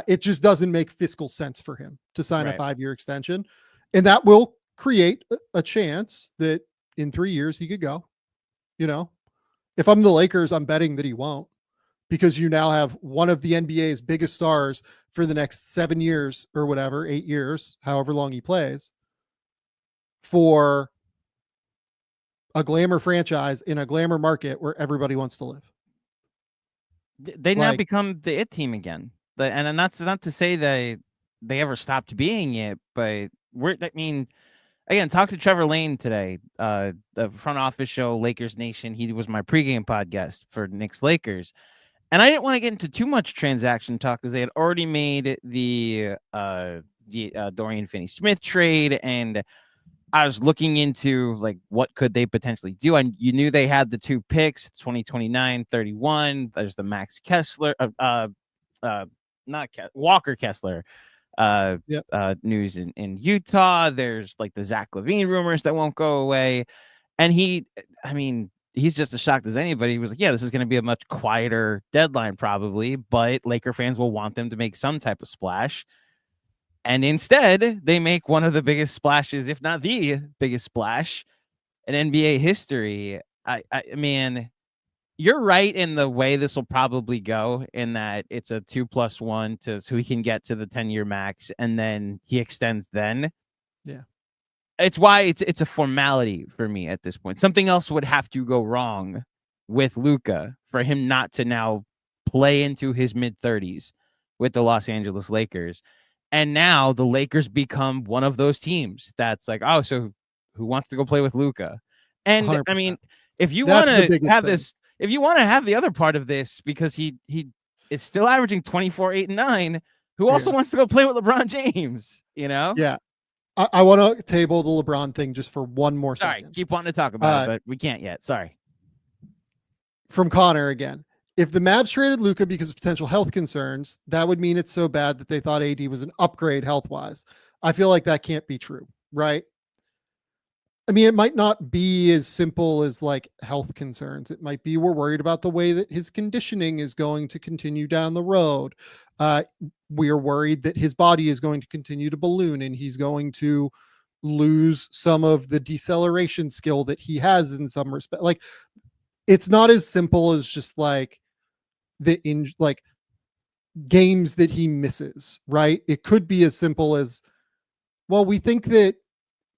It just doesn't make fiscal sense for him to sign a 5-year extension. And that will create a chance that in 3 years he could go. If I'm the Lakers, I'm betting that he won't. because you now have one of the NBA's biggest stars for the next 7 years or whatever, 8 years, however long he plays, for a glamour franchise in a glamour market where everybody wants to live. They now become the it team again. And not to say that they ever stopped being it, but again, talk to Trevor Lane today, the front office show, Lakers Nation. He was my pregame podcast for Knicks Lakers. And I didn't want to get into too much transaction talk because they had already made the Dorian Finney-Smith trade, and I was looking into like what could they potentially do. And you knew they had the 2 picks, 2029, 31. There's the Max Kessler, Walker Kessler news in Utah. There's like the Zach LaVine rumors that won't go away. And he's just as shocked as anybody. He was like, yeah, this is going to be a much quieter deadline probably, but Laker fans will want them to make some type of splash. And instead, they make one of the biggest splashes, if not the biggest splash in NBA history. I mean, you're right in the way this will probably go, in that it's a 2+1 so he can get to the 10-year max, and then he extends then. Yeah. It's why it's a formality for me at this point. Something else would have to go wrong with Luka for him not to now play into his mid-30s with the Los Angeles Lakers. And now the Lakers become one of those teams that's like, oh, so who wants to go play with Luka? And 100%. I mean, if you want to have this, if you want to have the other part of this, because he is still averaging 24, 8, and 9, who also wants to go play with LeBron James, you know? Yeah. I want to table the LeBron thing just for one more second. Sorry, keep wanting to talk about it, but we can't yet. Sorry. From Connor again. If the Mavs traded Luka because of potential health concerns, that would mean it's so bad that they thought AD was an upgrade health-wise. I feel like that can't be true, right? I mean, it might not be as simple as like health concerns. It might be we're worried about the way that his conditioning is going to continue down the road. We are worried that his body is going to continue to balloon and he's going to lose some of the deceleration skill that he has in some respect. Like, it's not as simple as just like like games that he misses, right? It could be as simple as, well, we think that,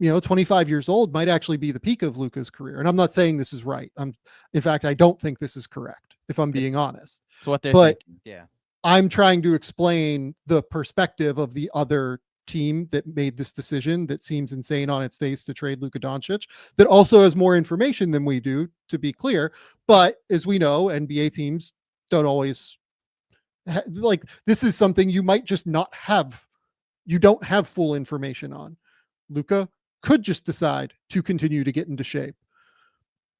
25 years old might actually be the peak of Luka's career. And I'm not saying this is right. In fact, I don't think this is correct, if I'm being honest. It's what they're thinking. Yeah. I'm trying to explain the perspective of the other team that made this decision that seems insane on its face to trade Luka Doncic, that also has more information than we do, to be clear. But as we know, NBA teams don't always like, this is something you might just not have. You don't have full information on. Luka could just decide to continue to get into shape.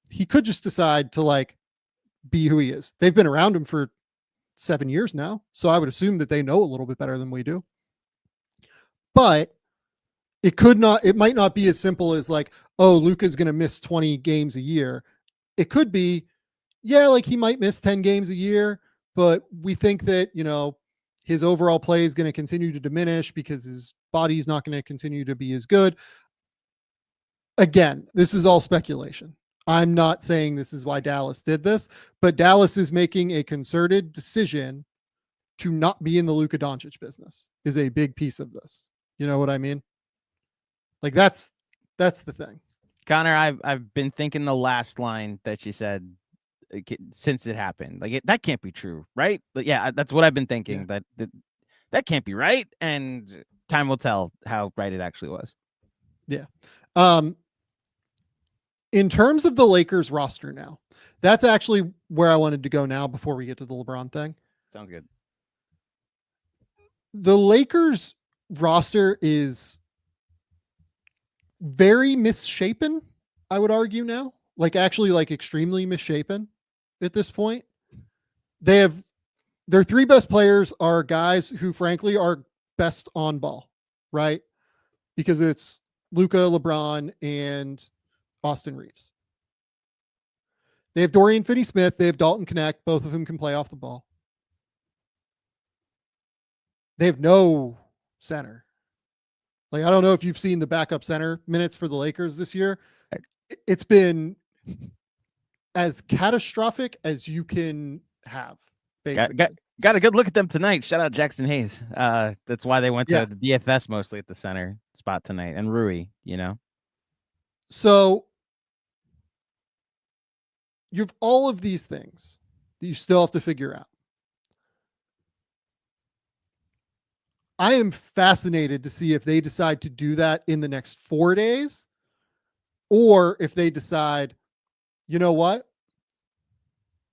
He could just decide to like be who he is. They've been around him for 7 years now, so I would assume that they know a little bit better than we do. But it might not be as simple as like, oh, Luka's going to miss 20 games a year. It could be, yeah, like he might miss 10 games a year, but we think that, his overall play is going to continue to diminish because his body is not going to continue to be as good. Again, this is all speculation. I'm not saying this is why Dallas did this, but Dallas is making a concerted decision to not be in the Luka Doncic business is a big piece of this. You know what I mean? Like that's the thing. Connor, I've been thinking the last line that you said since it happened. Like that can't be true, right? But yeah, that's what I've been thinking. Yeah. That can't be right, and time will tell how right it actually was. Yeah. In terms of the Lakers roster now, that's actually where I wanted to go now before we get to the LeBron thing. Sounds good. The Lakers roster is very misshapen, I would argue now. Like actually like extremely misshapen at this point. Their 3 best players are guys who frankly are best on ball, right? Because it's Luka, LeBron, and Austin Reeves. They have Dorian Finney-Smith. They have Dalton Connect. Both of them can play off the ball. They have no center. Like, I don't know if you've seen the backup center minutes for the Lakers this year. It's been as catastrophic as you can have basically. Got a good look at them tonight. Shout out Jackson Hayes. That's why they went to the DFS mostly at the center spot tonight, and Rui, So you have all of these things that you still have to figure out. I am fascinated to see if they decide to do that in the next 4 days, or if they decide, you know what,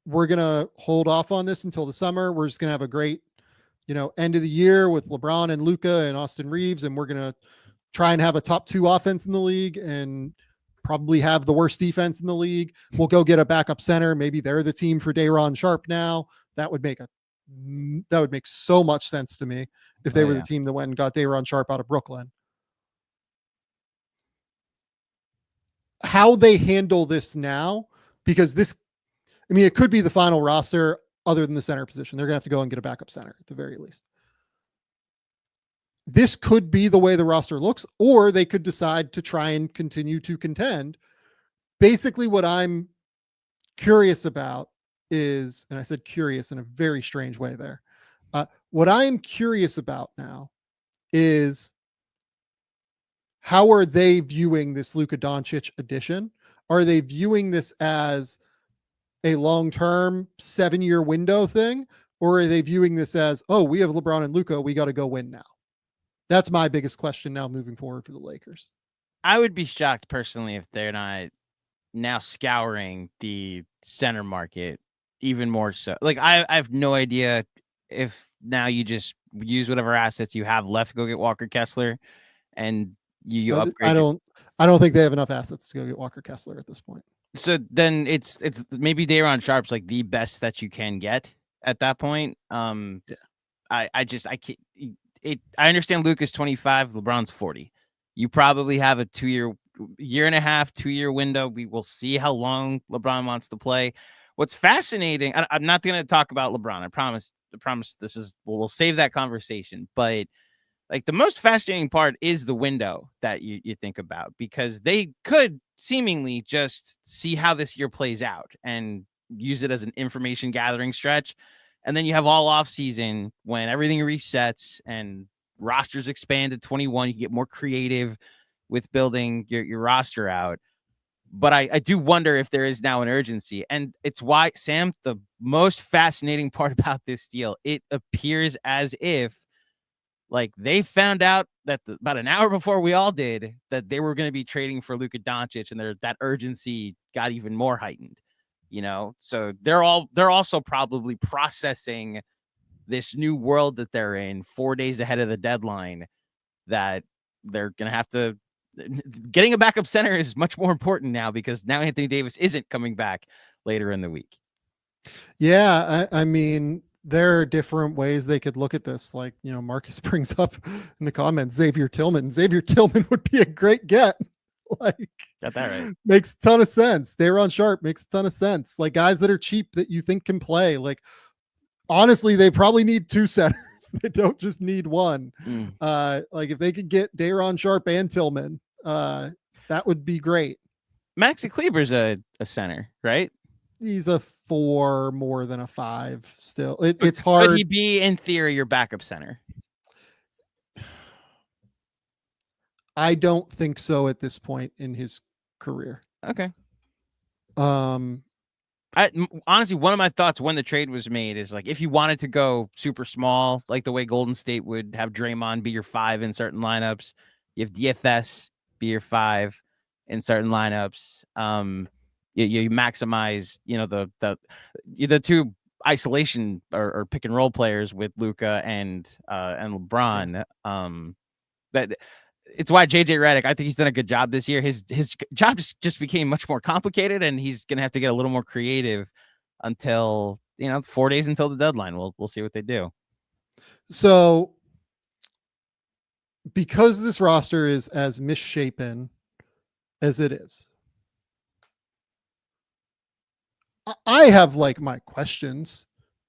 we're going to hold off on this until the summer. We're just going to have a great, end of the year with LeBron and Luka and Austin Reeves. And we're going to try and have a top 2 offense in the league and probably have the worst defense in the league. We'll go get a backup center. Maybe they're the team for Day'Ron Sharpe now. That would make so much sense to me if they were the team that went and got Day'Ron Sharpe out of Brooklyn. How they handle this now, because it could be the final roster other than the center position. They're going to have to go and get a backup center at the very least. This could be the way the roster looks, or they could decide to try and continue to contend. Basically, what I'm curious about is, and I said curious in a very strange way there. What I am curious about now is, how are they viewing this Luka Doncic addition? Are they viewing this as a long-term 7-year window thing? Or are they viewing this as, oh, we have LeBron and Luka, we got to go win now? That's my biggest question now moving forward for the Lakers. I would be shocked personally if they're not now scouring the center market even more so. Like, I have no idea if now you just use whatever assets you have left to go get Walker Kessler, and you upgrade. I don't think they have enough assets to go get Walker Kessler at this point. So then it's maybe Day'Ron Sharpe's like the best that you can get at that point. I can't. I understand Luka's 25, LeBron's 40. You probably have a 2-year and a half, 2-year window. We will see how long LeBron wants to play. What's fascinating, I'm not going to talk about LeBron. I promise we'll save that conversation. But like, the most fascinating part is the window that you think about, because they could seemingly just see how this year plays out and use it as an information gathering stretch. And then you have all off season when everything resets and rosters expand to 21. You get more creative with building your roster out. But I do wonder if there is now an urgency. And it's why, Sam, the most fascinating part about this deal, it appears as if, like, they found out that about an hour before we all did that they were going to be trading for Luka Doncic, and that urgency got even more heightened. So they're also probably processing this new world that they're in 4 days ahead of the deadline, that they're going to have to. Getting a backup center is much more important now, because now Anthony Davis isn't coming back later in the week. Yeah, I mean, there are different ways they could look at this. Like, Marcus brings up in the comments, Xavier Tillman. Xavier Tillman would be a great get. Like, got that right. Makes a ton of sense. Day'Ron Sharpe makes a ton of sense. Like, guys that are cheap that you think can play. Like, honestly, they probably need 2 centers. They don't just need one. Like, if they could get Day'Ron Sharpe and Tillman, that would be great. Maxi Kleber's a center, right? He's a 4 more than a 5 still. It's hard. Could he be, in theory, your backup center? I don't think so at this point in his career. Okay. Honestly, one of my thoughts when the trade was made is, like, if you wanted to go super small, like the way Golden State would have Draymond be your 5 in certain lineups, you have DFS be your 5 in certain lineups. You maximize, the 2 isolation or pick and roll players with Luka and LeBron. That it's why JJ Redick, I think he's done a good job this year. His job just became much more complicated, and he's gonna have to get a little more creative until 4 days until the deadline. We'll see what they do. So, because this roster is as misshapen as it is, I have, like, my questions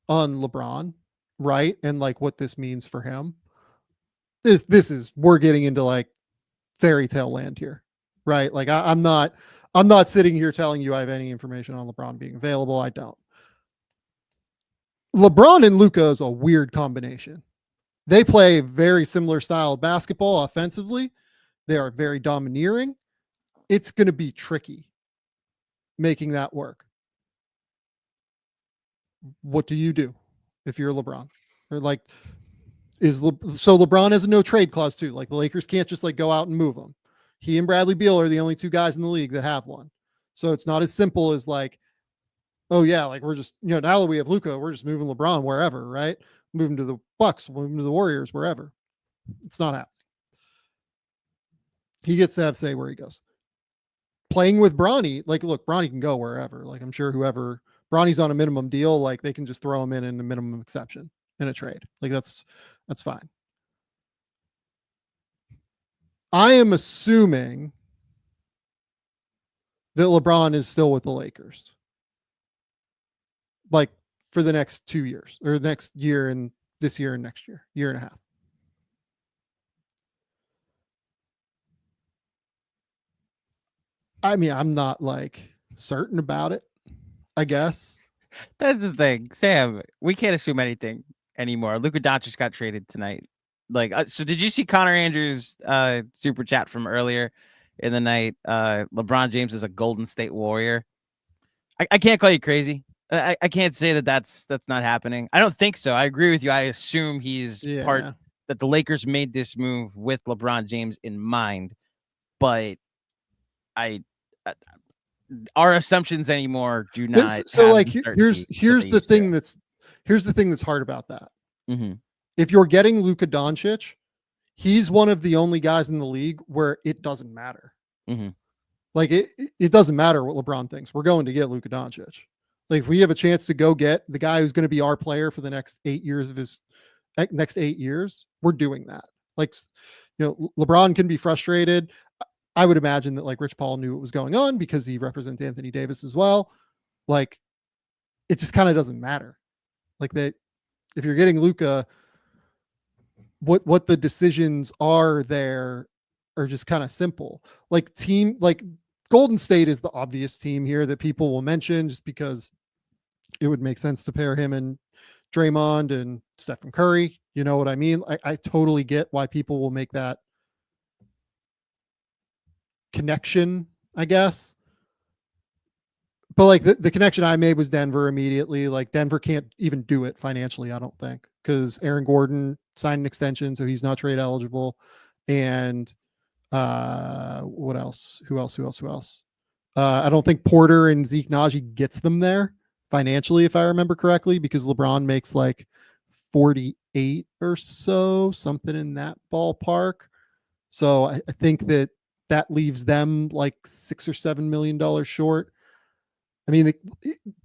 on LeBron, right? And, like, what this means for him. We're getting into, like, fairy tale land here, right? Like, I'm not sitting here telling you I have any information on LeBron being available. I don't. LeBron and Luka is a weird combination. They play a very similar style of basketball offensively. They are very domineering. It's going to be tricky making that work. What do you do if you're LeBron? Or like, so LeBron has a no trade clause too. Like the Lakers can't just like go out and move him. He and Bradley Beal are the only two guys in the league that have one. So it's not as simple as like, oh yeah, like we're just, now that we have Luka, we're just moving LeBron wherever, right? Move him to the Bucks, move him to the Warriors, wherever. It's not happening. He gets to have say where he goes. Playing with Bronny, like look, Bronny can go wherever. Like I'm sure whoever Bronny's on a minimum deal, like they can just throw him in a minimum exception in a trade. Like that's fine. I am assuming that LeBron is still with the Lakers. Like for the next 2 years or next year and this year and next year and a half. I mean, I'm not like certain about it, I guess. That's the thing, Sam. We can't assume anything anymore. Luka Doncic got traded tonight. Like, so did you see Connor Andrews' super chat from earlier in the night? LeBron James is a Golden State Warrior. I can't call you crazy. I can't say that's not happening. I don't think so. I agree with you. I assume he's part that the Lakers made this move with LeBron James in mind, but our assumptions anymore do not. So like here's the thing that's hard about that. Mm-hmm. If you're getting Luka Doncic, he's one of the only guys in the league where it doesn't matter. Mm-hmm. Like it doesn't matter what LeBron thinks. We're going to get Luka Doncic. Like if we have a chance to go get the guy who's going to be our player for the next 8 years of his next 8 years, we're doing that. Like, LeBron can be frustrated. I would imagine that like Rich Paul knew what was going on because he represents Anthony Davis as well. Like it just kind of doesn't matter. Like that, if you're getting Luka, what the decisions are there are just kind of simple. Like Golden State is the obvious team here that people will mention just because it would make sense to pair him and Draymond and Stephen Curry. You know what I mean? I totally get why people will make that connection, I guess. But like the connection I made was Denver immediately. Like Denver can't even do it financially, I don't think, because Aaron Gordon signed an extension, so he's not trade eligible. And what else? Who else? I don't think Porter and Zeke Naji gets them there financially, if I remember correctly, because LeBron makes like 48 or so, something in that ballpark. So I think that leaves them like $6 or $7 million short. I mean,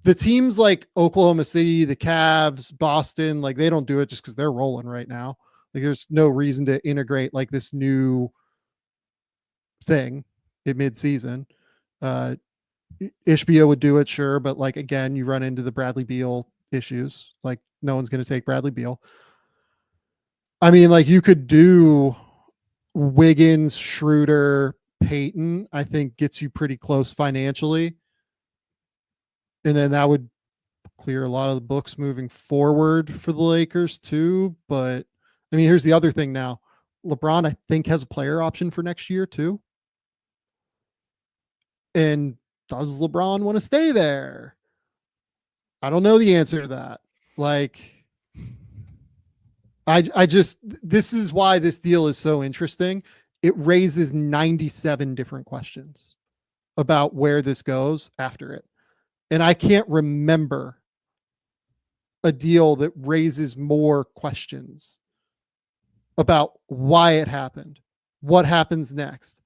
the teams like Oklahoma City, the Cavs, Boston, like they don't do it just because they're rolling right now. Like there's no reason to integrate like this new thing in mid-season. Ishbia would do it, sure, but like again, you run into the Bradley Beal issues. Like no one's going to take Bradley Beal. I mean, like you could do Wiggins, Schroeder, Peyton, I think gets you pretty close financially. And then that would clear a lot of the books moving forward for the Lakers too. But I mean, here's the other thing now. LeBron, I think, has a player option for next year too. And does LeBron want to stay there? I don't know the answer to that. Like, I just, this is why this deal is so interesting. It raises 97 different questions about where this goes after it. And I can't remember a deal that raises more questions about why it happened, what happens next.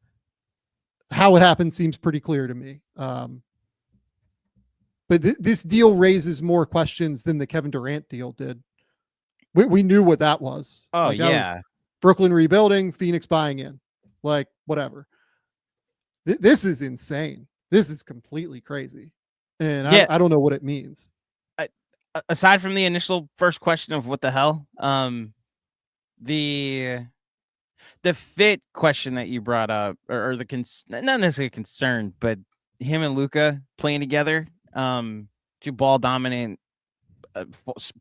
How it happened seems pretty clear to me. But this deal raises more questions than the Kevin Durant deal did. We knew what that was. Oh, like, that yeah. was Brooklyn rebuilding, Phoenix buying in. Like, whatever. This is insane. This is completely crazy. And yeah. I don't know what it means. Aside from the initial first question of what the hell, the fit question that you brought up, or not necessarily concerned, but him and Luka playing together, two ball dominant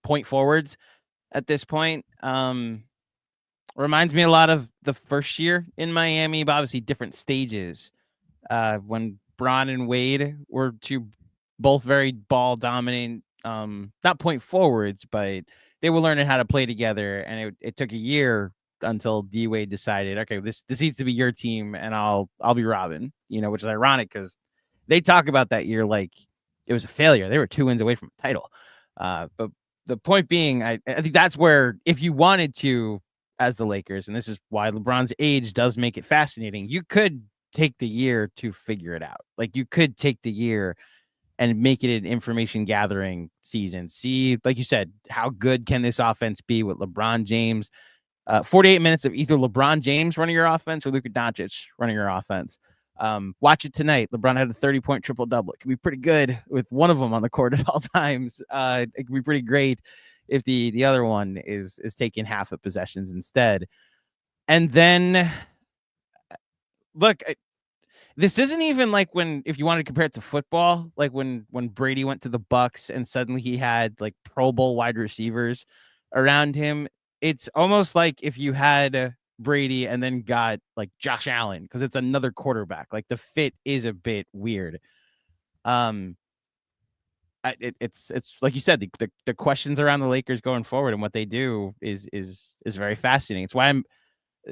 point forwards at this point. Reminds me a lot of the first year in Miami, but obviously different stages. When Bron and Wade were both very ball dominant, not point forwards, but they were learning how to play together. And it took a year until D Wade decided, okay, this needs to be your team, and I'll be Robin, which is ironic because they talk about that year like it was a failure. They were 2 wins away from a title. But the point being, I think that's where, if you wanted to, as the Lakers, and this is why LeBron's age does make it fascinating, you could take the year to figure it out. Like, you could take the year and make it an information gathering season. See, like you said, how good can this offense be with LeBron James? 48 minutes of either LeBron James running your offense or Luka Doncic running your offense. Watch it tonight. LeBron had a 30-point triple-double. It could be pretty good with one of them on the court at all times. It could be pretty great if the other one is taking half the possessions instead. And then, look, this isn't even like if you want to compare it to football, like when Brady went to the Bucks and suddenly he had like Pro Bowl wide receivers around him. It's almost like if you had Brady and then got like Josh Allen, because it's another quarterback. Like, the fit is a bit weird. It's like you said, the questions around the Lakers going forward and what they do is very fascinating. It's why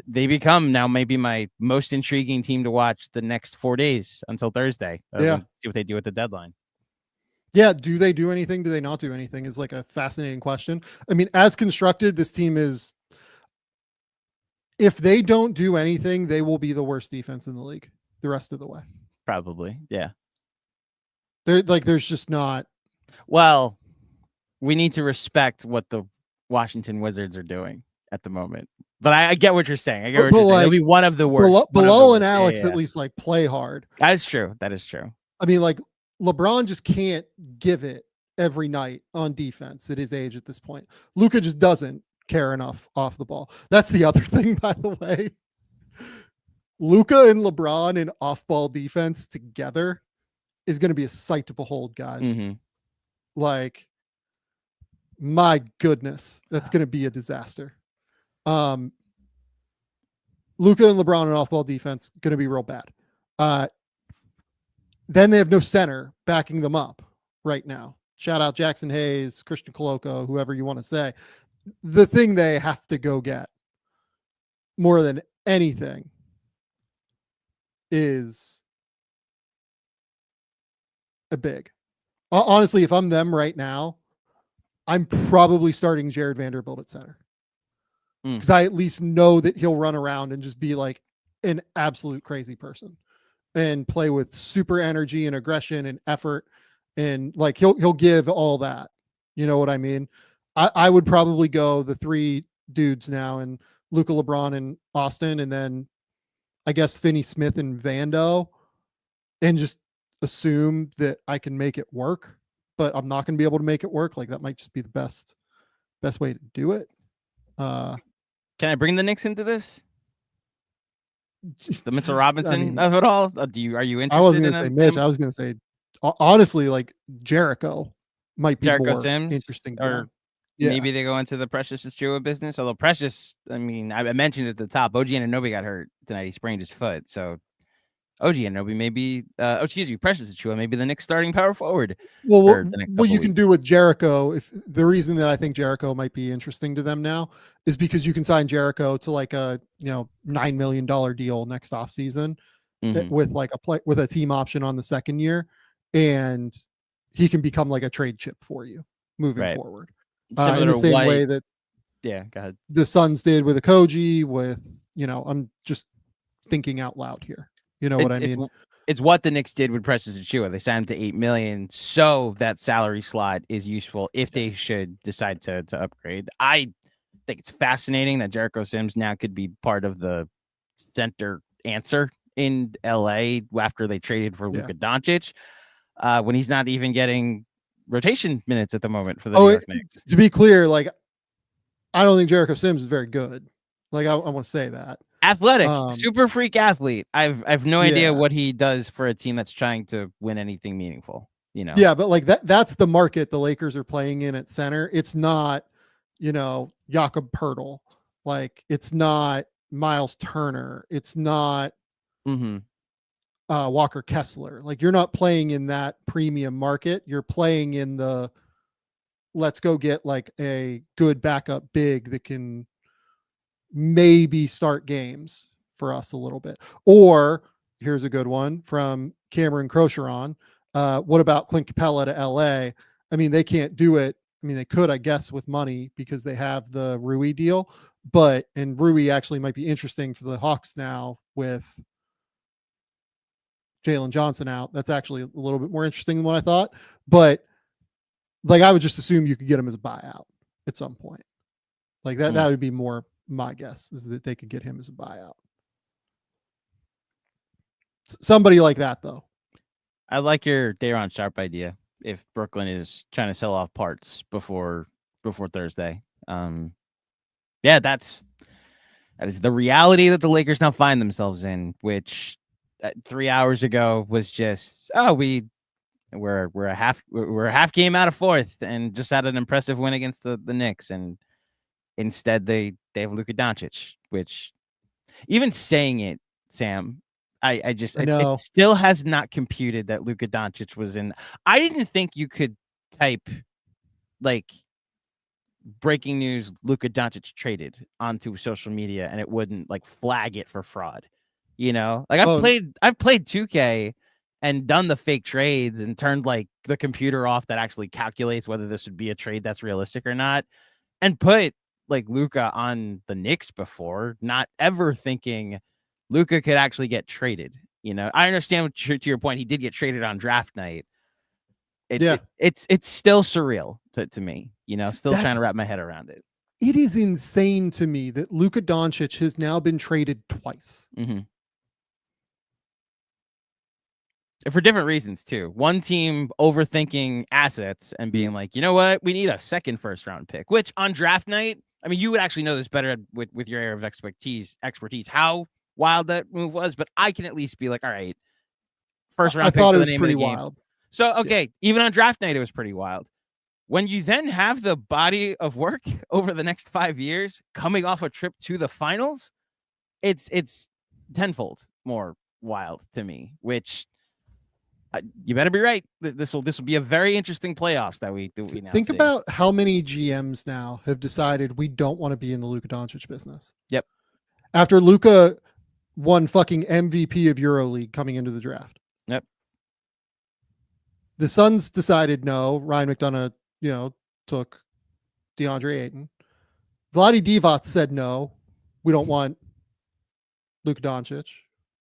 they become now maybe my most intriguing team to watch the next 4 days until Thursday. See what they do at the deadline. Yeah. Do they do anything? Do they not do anything is like a fascinating question. I mean, as constructed, this team is, if they don't do anything, they will be the worst defense in the league the rest of the way. Probably. Yeah. There's just not. Well, we need to respect what the Washington Wizards are doing at the moment. But I get what you're saying. I get what you're saying. It'll be one of the worst. Bilal and Alex at least like play hard. That is true. That is true. I mean, like, LeBron just can't give it every night on defense at his age at this point. Luka just doesn't care enough off the ball. That's the other thing, by the way. Luka and LeBron in off-ball defense together is going to be a sight to behold, guys. Mm-hmm. Like, my goodness, that's going to be a disaster. Luka and LeBron in off-ball defense going to be real bad. Then they have no center backing them up right now. Shout out Jackson Hayes, Christian Coloco, whoever you want to say. The thing they have to go get more than anything is a big. Honestly, if I'm them right now, I'm probably starting Jared Vanderbilt at center. Because I at least know that he'll run around and just be like an absolute crazy person and play with super energy and aggression and effort. And like, he'll give all that. You know what I mean? I would probably go the 3 dudes now, and Luka, LeBron, and Austin, and then I guess Finney Smith and Vando, and just assume that I can make it work, but I'm not going to be able to make it work. Like, that might just be the best way to do it. Can I bring the Knicks into this? The Mitchell Robinson of it all? Are you interested? I wasn't going to say Mitch. I was going to say, honestly, like, Jericho might be Jericho more Sims, interesting. Or maybe they go into the Precious Achua business. Although Precious, I mean, I mentioned at the top, OG Anunoby got hurt tonight. He sprained his foot. So OG Anunoby maybe, Precious Achua, maybe the Knicks starting power forward. Well, what you can do with Jericho, if the reason that I think Jericho might be interesting to them now is because you can sign Jericho to like a $9 million deal next offseason with like with a team option on the second year, and he can become like a trade chip for you moving forward. In the same way that go ahead. The Suns did with Okogie, with I'm just thinking out loud here. You know what I mean? It's what the Knicks did with Precious Achua. They signed him to $8 million, so that salary slot is useful if they should decide to upgrade. I think it's fascinating that Jericho Sims now could be part of the center answer in LA after they traded for Luka Doncic, when he's not even getting rotation minutes at the moment for the New York Knicks. To be clear, like, I don't think Jericho Sims is very good. Like, I want to say that. Athletic, super freak athlete. I've no idea what he does for a team that's trying to win anything meaningful. Yeah, but like that's the market the Lakers are playing in at center. It's not, Jakob Poeltl. Like it's not Miles Turner. It's not Walker Kessler. Like you're not playing in that premium market. You're playing in the let's go get like a good backup big that can maybe start games for us a little bit. Or here's a good one from Cameron Crocheron. What about Clint Capella to LA? I mean, they can't do it. I mean, they could, I guess, with money because they have the Rui deal, and Rui actually might be interesting for the Hawks now with Jalen Johnson out. That's actually a little bit more interesting than what I thought. But like, I would just assume you could get him as a buyout at some point. Like that would be more my guess, is that they could get him as a buyout. Somebody like that, though. I like your Day'Ron Sharpe idea. If Brooklyn is trying to sell off parts before Thursday, that is the reality that the Lakers now find themselves in. Which 3 hours ago was just we're a half game out of fourth and just had an impressive win against the Knicks, and instead they have Luka Doncic, which even saying it, Sam, I it still has not computed that Luka Doncic was in. I didn't think you could type like breaking news Luka Doncic traded onto social media and it wouldn't like flag it for fraud. Like I've played 2K and done the fake trades and turned like the computer off that actually calculates whether this would be a trade that's realistic or not, and put like Luka on the Knicks before, not ever thinking Luka could actually get traded. I understand to your point, he did get traded on draft night. It's still surreal to me, still trying to wrap my head around it. It is insane to me that Luka Doncic has now been traded twice. For different reasons too. One team overthinking assets and being like, you know what, we need a second first round pick, which on draft night, I mean, you would actually know this better with your area of expertise, how wild that move was, but I can at least be like, all right, first round pick. I thought it was pretty wild. So, okay, even on draft night, it was pretty wild. When you then have the body of work over the next 5 years coming off a trip to the finals, it's tenfold more wild to me, which you better be right. This will be a very interesting playoffs that we now think see. About how many GMs now have decided we don't want to be in the Luka Doncic business. Yep. After Luka won fucking MVP of EuroLeague coming into the draft. Yep. The Suns decided no. Ryan McDonough, took DeAndre Ayton. Vlade Divac said no. We don't want Luka Doncic.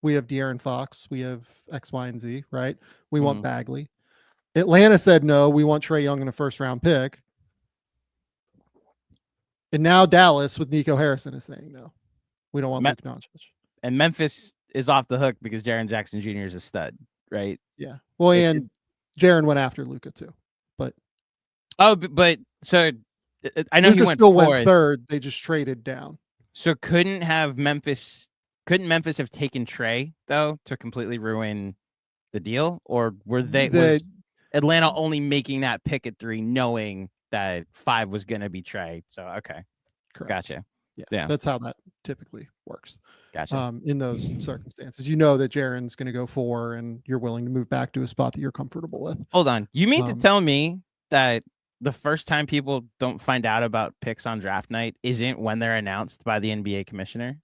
We have De'Aaron Fox. We have X, Y, and Z, right? We want Bagley. Atlanta said no. We want Trae Young in a first-round pick. And now Dallas with Nico Harrison is saying no. We don't want Luka Doncic. And Memphis is off the hook because Jaren Jackson Jr. is a stud, right? Yeah. Well, and Jaren went after Luka too. But so I know Luka he still went third. They just traded down. So couldn't Memphis have taken Trae though to completely ruin the deal, or was Atlanta only making that pick at 3, knowing that 5 was going to be Trae? So okay, correct. Gotcha. Yeah, that's how that typically works. Gotcha. In those circumstances, that Jaren's going to go 4, and you're willing to move back to a spot that you're comfortable with. Hold on, you mean to tell me that the first time people don't find out about picks on draft night isn't when they're announced by the NBA commissioner?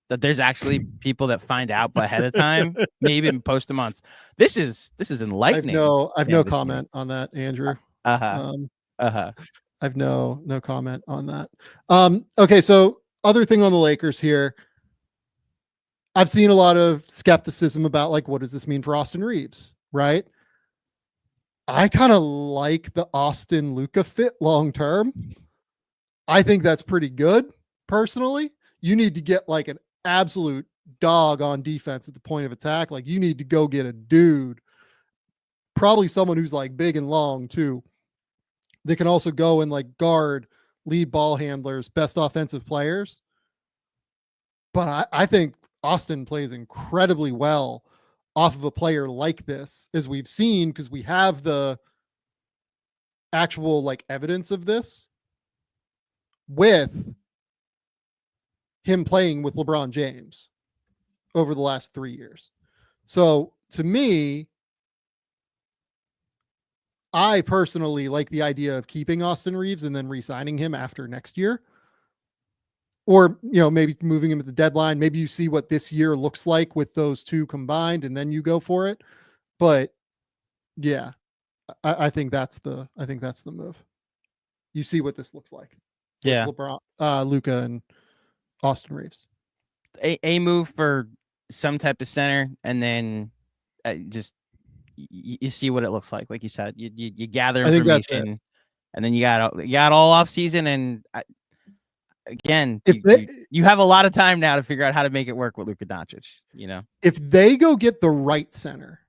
That there's actually people that find out ahead of time, maybe even post them on. This is enlightening. I've no comment on that, Andrew. I've no comment on that. Okay, so other thing on the Lakers here. I've seen a lot of skepticism about like, what does this mean for Austin Reeves, right? I kind of like the Austin Luka fit long term. I think that's pretty good, personally. You need to get like an absolute dog on defense at the point of attack. Like you need to go get a dude, probably someone who's like big and long too. They can also go and like guard, lead ball handlers, best offensive players. But I think Austin plays incredibly well off of a player like this, as we've seen, because we have the actual like evidence of this with him playing with LeBron James over the last 3 years. So to me, I personally like the idea of keeping Austin Reeves and then re-signing him after next year. Or, maybe moving him at the deadline. Maybe you see what this year looks like with those two combined and then you go for it. But yeah, I think that's the move. You see what this looks like. Yeah. LeBron, Luka and Austin Reeves. A move for some type of center, and then just you see what it looks like. Like you said, you gather information, and then you got all off season. And again, you have a lot of time now to figure out how to make it work with Luka Doncic. If they go get the right center,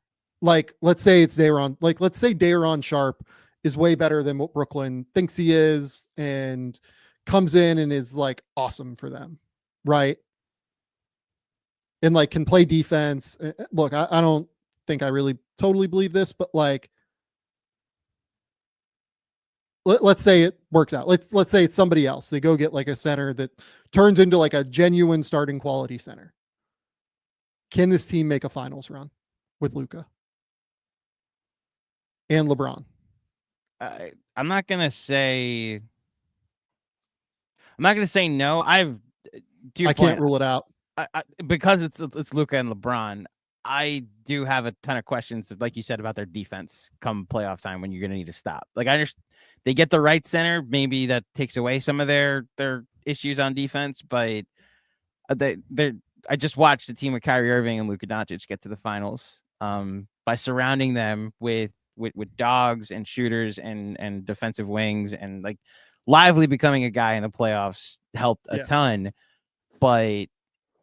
like let's say it's Day'Ron, let's say Day'Ron Sharp is way better than what Brooklyn thinks he is, and comes in and is like awesome for them, right? And like can play defense. Look, I don't think I really totally believe this, but like, let's say it works out. Let's say it's somebody else. They go get like a center that turns into like a genuine starting quality center. Can this team make a finals run with Luka and LeBron? I'm not gonna say no. I can't rule it out. Because it's Luka and LeBron. I do have a ton of questions, like you said, about their defense come playoff time when you're going to need to stop. Like, I understand they get the right center. Maybe that takes away some of their issues on defense, but I just watched the team with Kyrie Irving and Luka Doncic get to the finals by surrounding them with dogs and shooters and defensive wings, and like Lively becoming a guy in the playoffs helped a ton. But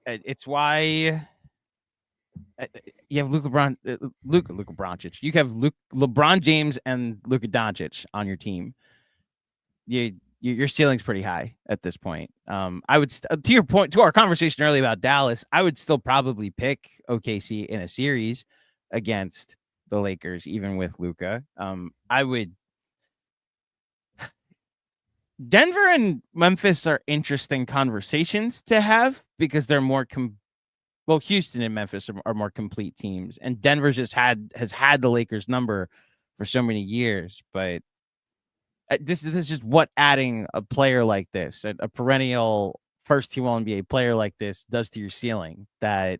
it's why you have Luka Doncic. You have LeBron James and Luka Doncic on your team. Your ceiling's pretty high at this point. I would, to your point, to our conversation earlier about Dallas, I would still probably pick OKC in a series against the Lakers, even with Luka. Denver and Memphis are interesting conversations to have because they're more Houston and Memphis are more complete teams, and Denver has had the Lakers number for so many years. But this is just what adding a player like this, a perennial first team All NBA player like this, does to your ceiling. That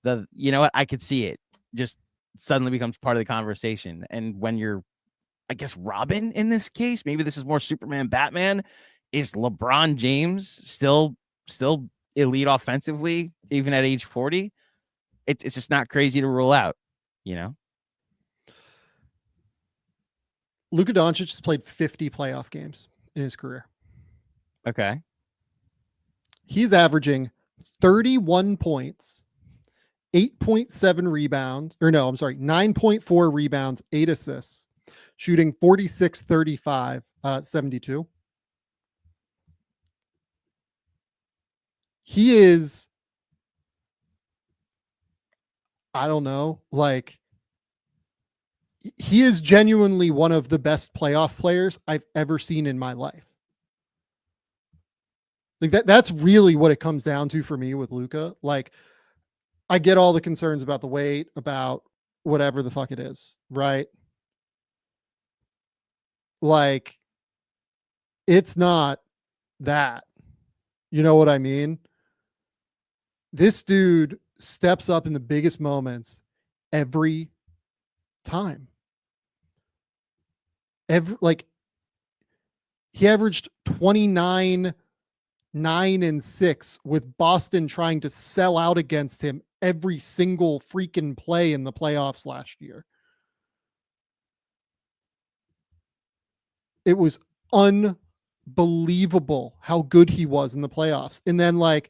I could see it just suddenly becomes part of the conversation. And when you're, I guess, Robin in this case, maybe this is more Superman, Batman. Is LeBron James still elite offensively, even at age 40? It's just not crazy to rule out, Luka Doncic has played 50 playoff games in his career. Okay. He's averaging 31 points, 8.7 rebounds, 9.4 rebounds, 8 assists, shooting 46, 35, 72. He is, I don't know, like, he is genuinely one of the best playoff players I've ever seen in my life. Like that's really what it comes down to for me with Luka. Like, I get all the concerns about the weight, about whatever the fuck it is, right? Like, it's not that. You know what I mean? This dude steps up in the biggest moments every time. He averaged 29, 9, and 6 with Boston trying to sell out against him every single freaking play in the playoffs last year. It was unbelievable how good he was in the playoffs. And then like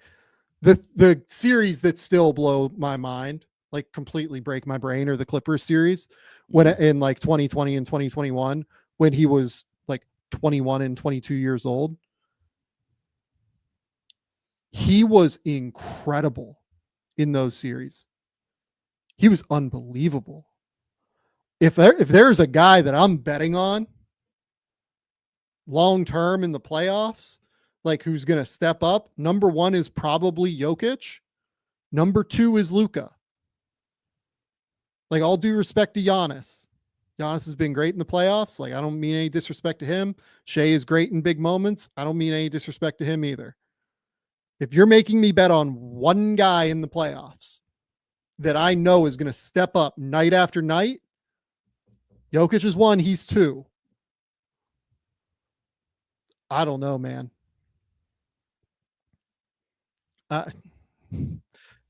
the series that still blow my mind, like completely break my brain, or the Clippers series when in like 2020 and 2021, when he was like 21 and 22 years old. He was incredible in those series. He was unbelievable. If there's a guy that I'm betting on long term in the playoffs, like who's going to step up, number one is probably Jokic. Number two is Luka. Like, all due respect to Giannis. Giannis has been great in the playoffs. Like, I don't mean any disrespect to him. Shea is great in big moments. I don't mean any disrespect to him either. If you're making me bet on one guy in the playoffs that I know is going to step up night after night, Jokic is one, he's two. I don't know, man.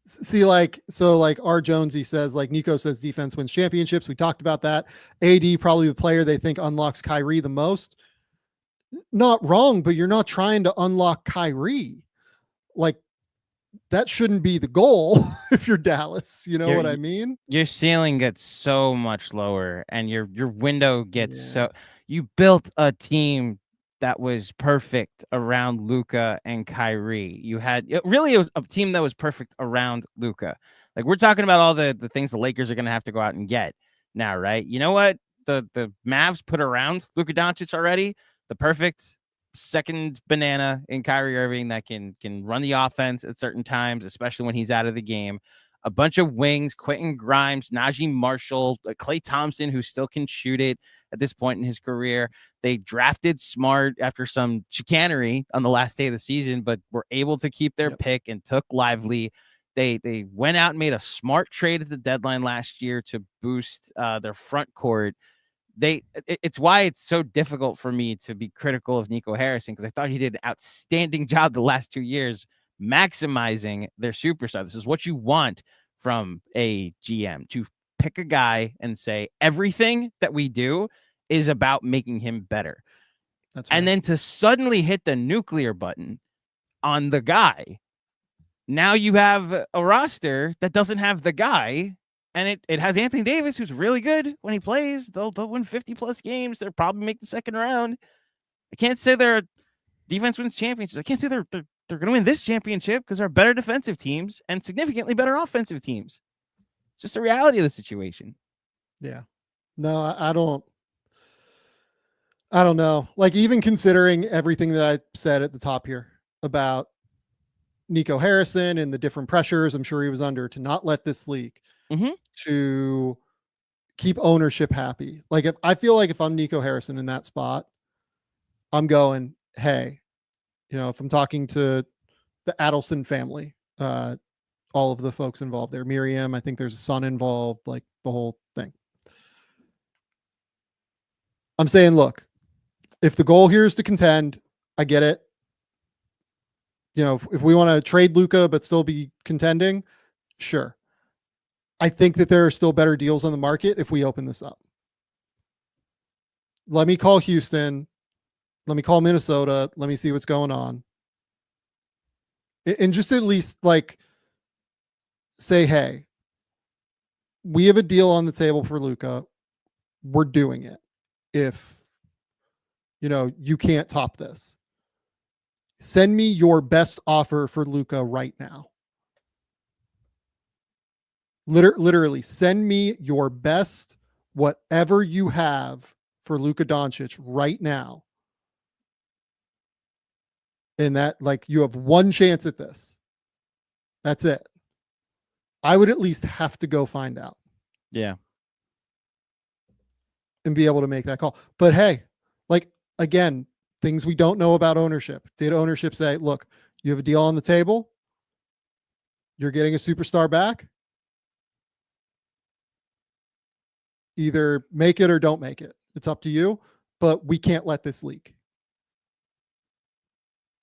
See, like, so like R. Jonesy says, like Nico says, defense wins championships. We talked about that. AD, probably the player they think unlocks Kyrie the most. Not wrong, but you're not trying to unlock Kyrie. Like, that shouldn't be the goal if you're Dallas. You know what I mean? Your ceiling gets so much lower, and your window gets so. You built a team that was perfect around Luka and Kyrie. It was a team that was perfect around Luka. Like, we're talking about all the things the Lakers are going to have to go out and get now, right? You know what? The Mavs put around Luka Doncic already. The perfect second banana in Kyrie Irving that can run the offense at certain times, especially when he's out of the game. A bunch of wings, Quentin Grimes, Najee Marshall, Klay Thompson, who still can shoot it at this point in his career. They drafted Smart after some chicanery on the last day of the season, but were able to keep their pick and took Lively. They went out and made a smart trade at the deadline last year to boost their front court. It's why it's so difficult for me to be critical of Nico Harrison, because I thought he did an outstanding job the last 2 years maximizing their superstar. This is what you want from a GM, to pick a guy and say everything that we do is about making him better. That's right. And then to suddenly hit the nuclear button on the guy. Now you have a roster that doesn't have the guy, and it has Anthony Davis, who's really good when he plays. They'll win 50+ games. They'll probably make the second round. I can't say their defense wins championships. I can't say they're going to win this championship, because they're better defensive teams and significantly better offensive teams. It's just the reality of the situation. Yeah. No, I don't know. Like, even considering everything that I said at the top here about Nico Harrison and the different pressures I'm sure he was under to not let this leak, to keep ownership happy. Like, if I feel like if I'm Nico Harrison in that spot, I'm going, hey, you know, if I'm talking to the Adelson family, all of the folks involved there, Miriam, I think there's a son involved, like the whole thing. I'm saying, look, if the goal here is to contend, I get it. You know, if we want to trade Luka but still be contending, sure. I think that there are still better deals on the market if we open this up. Let me call Houston. Let me call Minnesota. Let me see what's going on. And just at least, like, say, hey, we have a deal on the table for Luka. We're doing it. If, you know, you can't top this, send me your best offer for Luka right now. Literally, send me your best, whatever you have for Luka Doncic right now. And that, like, you have one chance at this. That's it. I would at least have to go find out. Yeah. And be able to make that call. But hey, like, again, things we don't know about ownership. Did ownership say, look, you have a deal on the table? You're getting a superstar back? Either make it or don't make it. It's up to you, but we can't let this leak.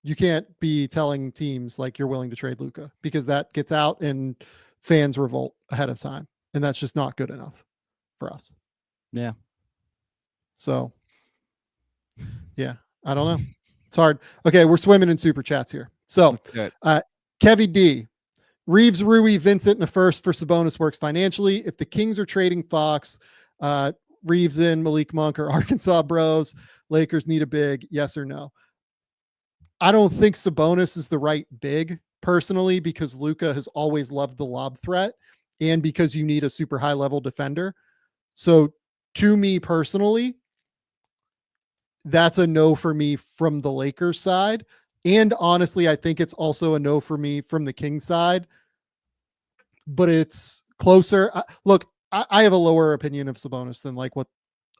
You can't be telling teams like you're willing to trade Luka, because that gets out and fans revolt ahead of time. And that's just not good enough for us. Yeah. So, yeah, I don't know. It's hard. Okay, we're swimming in super chats here. So, Kevy D, Reeves, Rui, Vincent, and a first for Sabonis works financially. If the Kings are trading Fox, Reeves in, Malik Monk, or Arkansas Bros, Lakers need a big, yes or no? I don't think Sabonis is the right big, personally, because Luka has always loved the lob threat. and because you need a super high level defender. So to me personally, that's a no for me from the Lakers side. And honestly, I think it's also a no for me from the Kings side, but it's closer. Look, I have a lower opinion of Sabonis than like what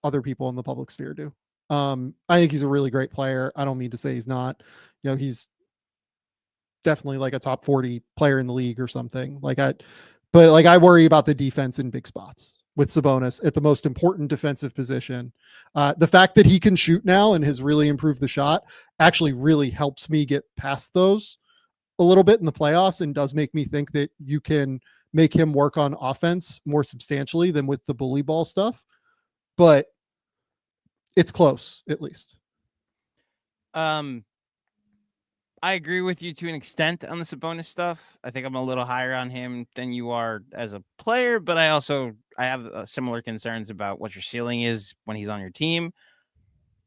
other people in the public sphere do. I think he's a really great player. I don't mean to say he's not. You know, he's definitely like a top 40 player in the league or something. But I worry about the defense in big spots with Sabonis at the most important defensive position. The fact that he can shoot now and has really improved the shot actually really helps me get past those a little bit in the playoffs, and does make me think that you can make him work on offense more substantially than with the bully ball stuff. But it's close, at least. I agree with you to an extent on the Sabonis stuff. I think I'm a little higher on him than you are as a player, but I have similar concerns about what your ceiling is when he's on your team.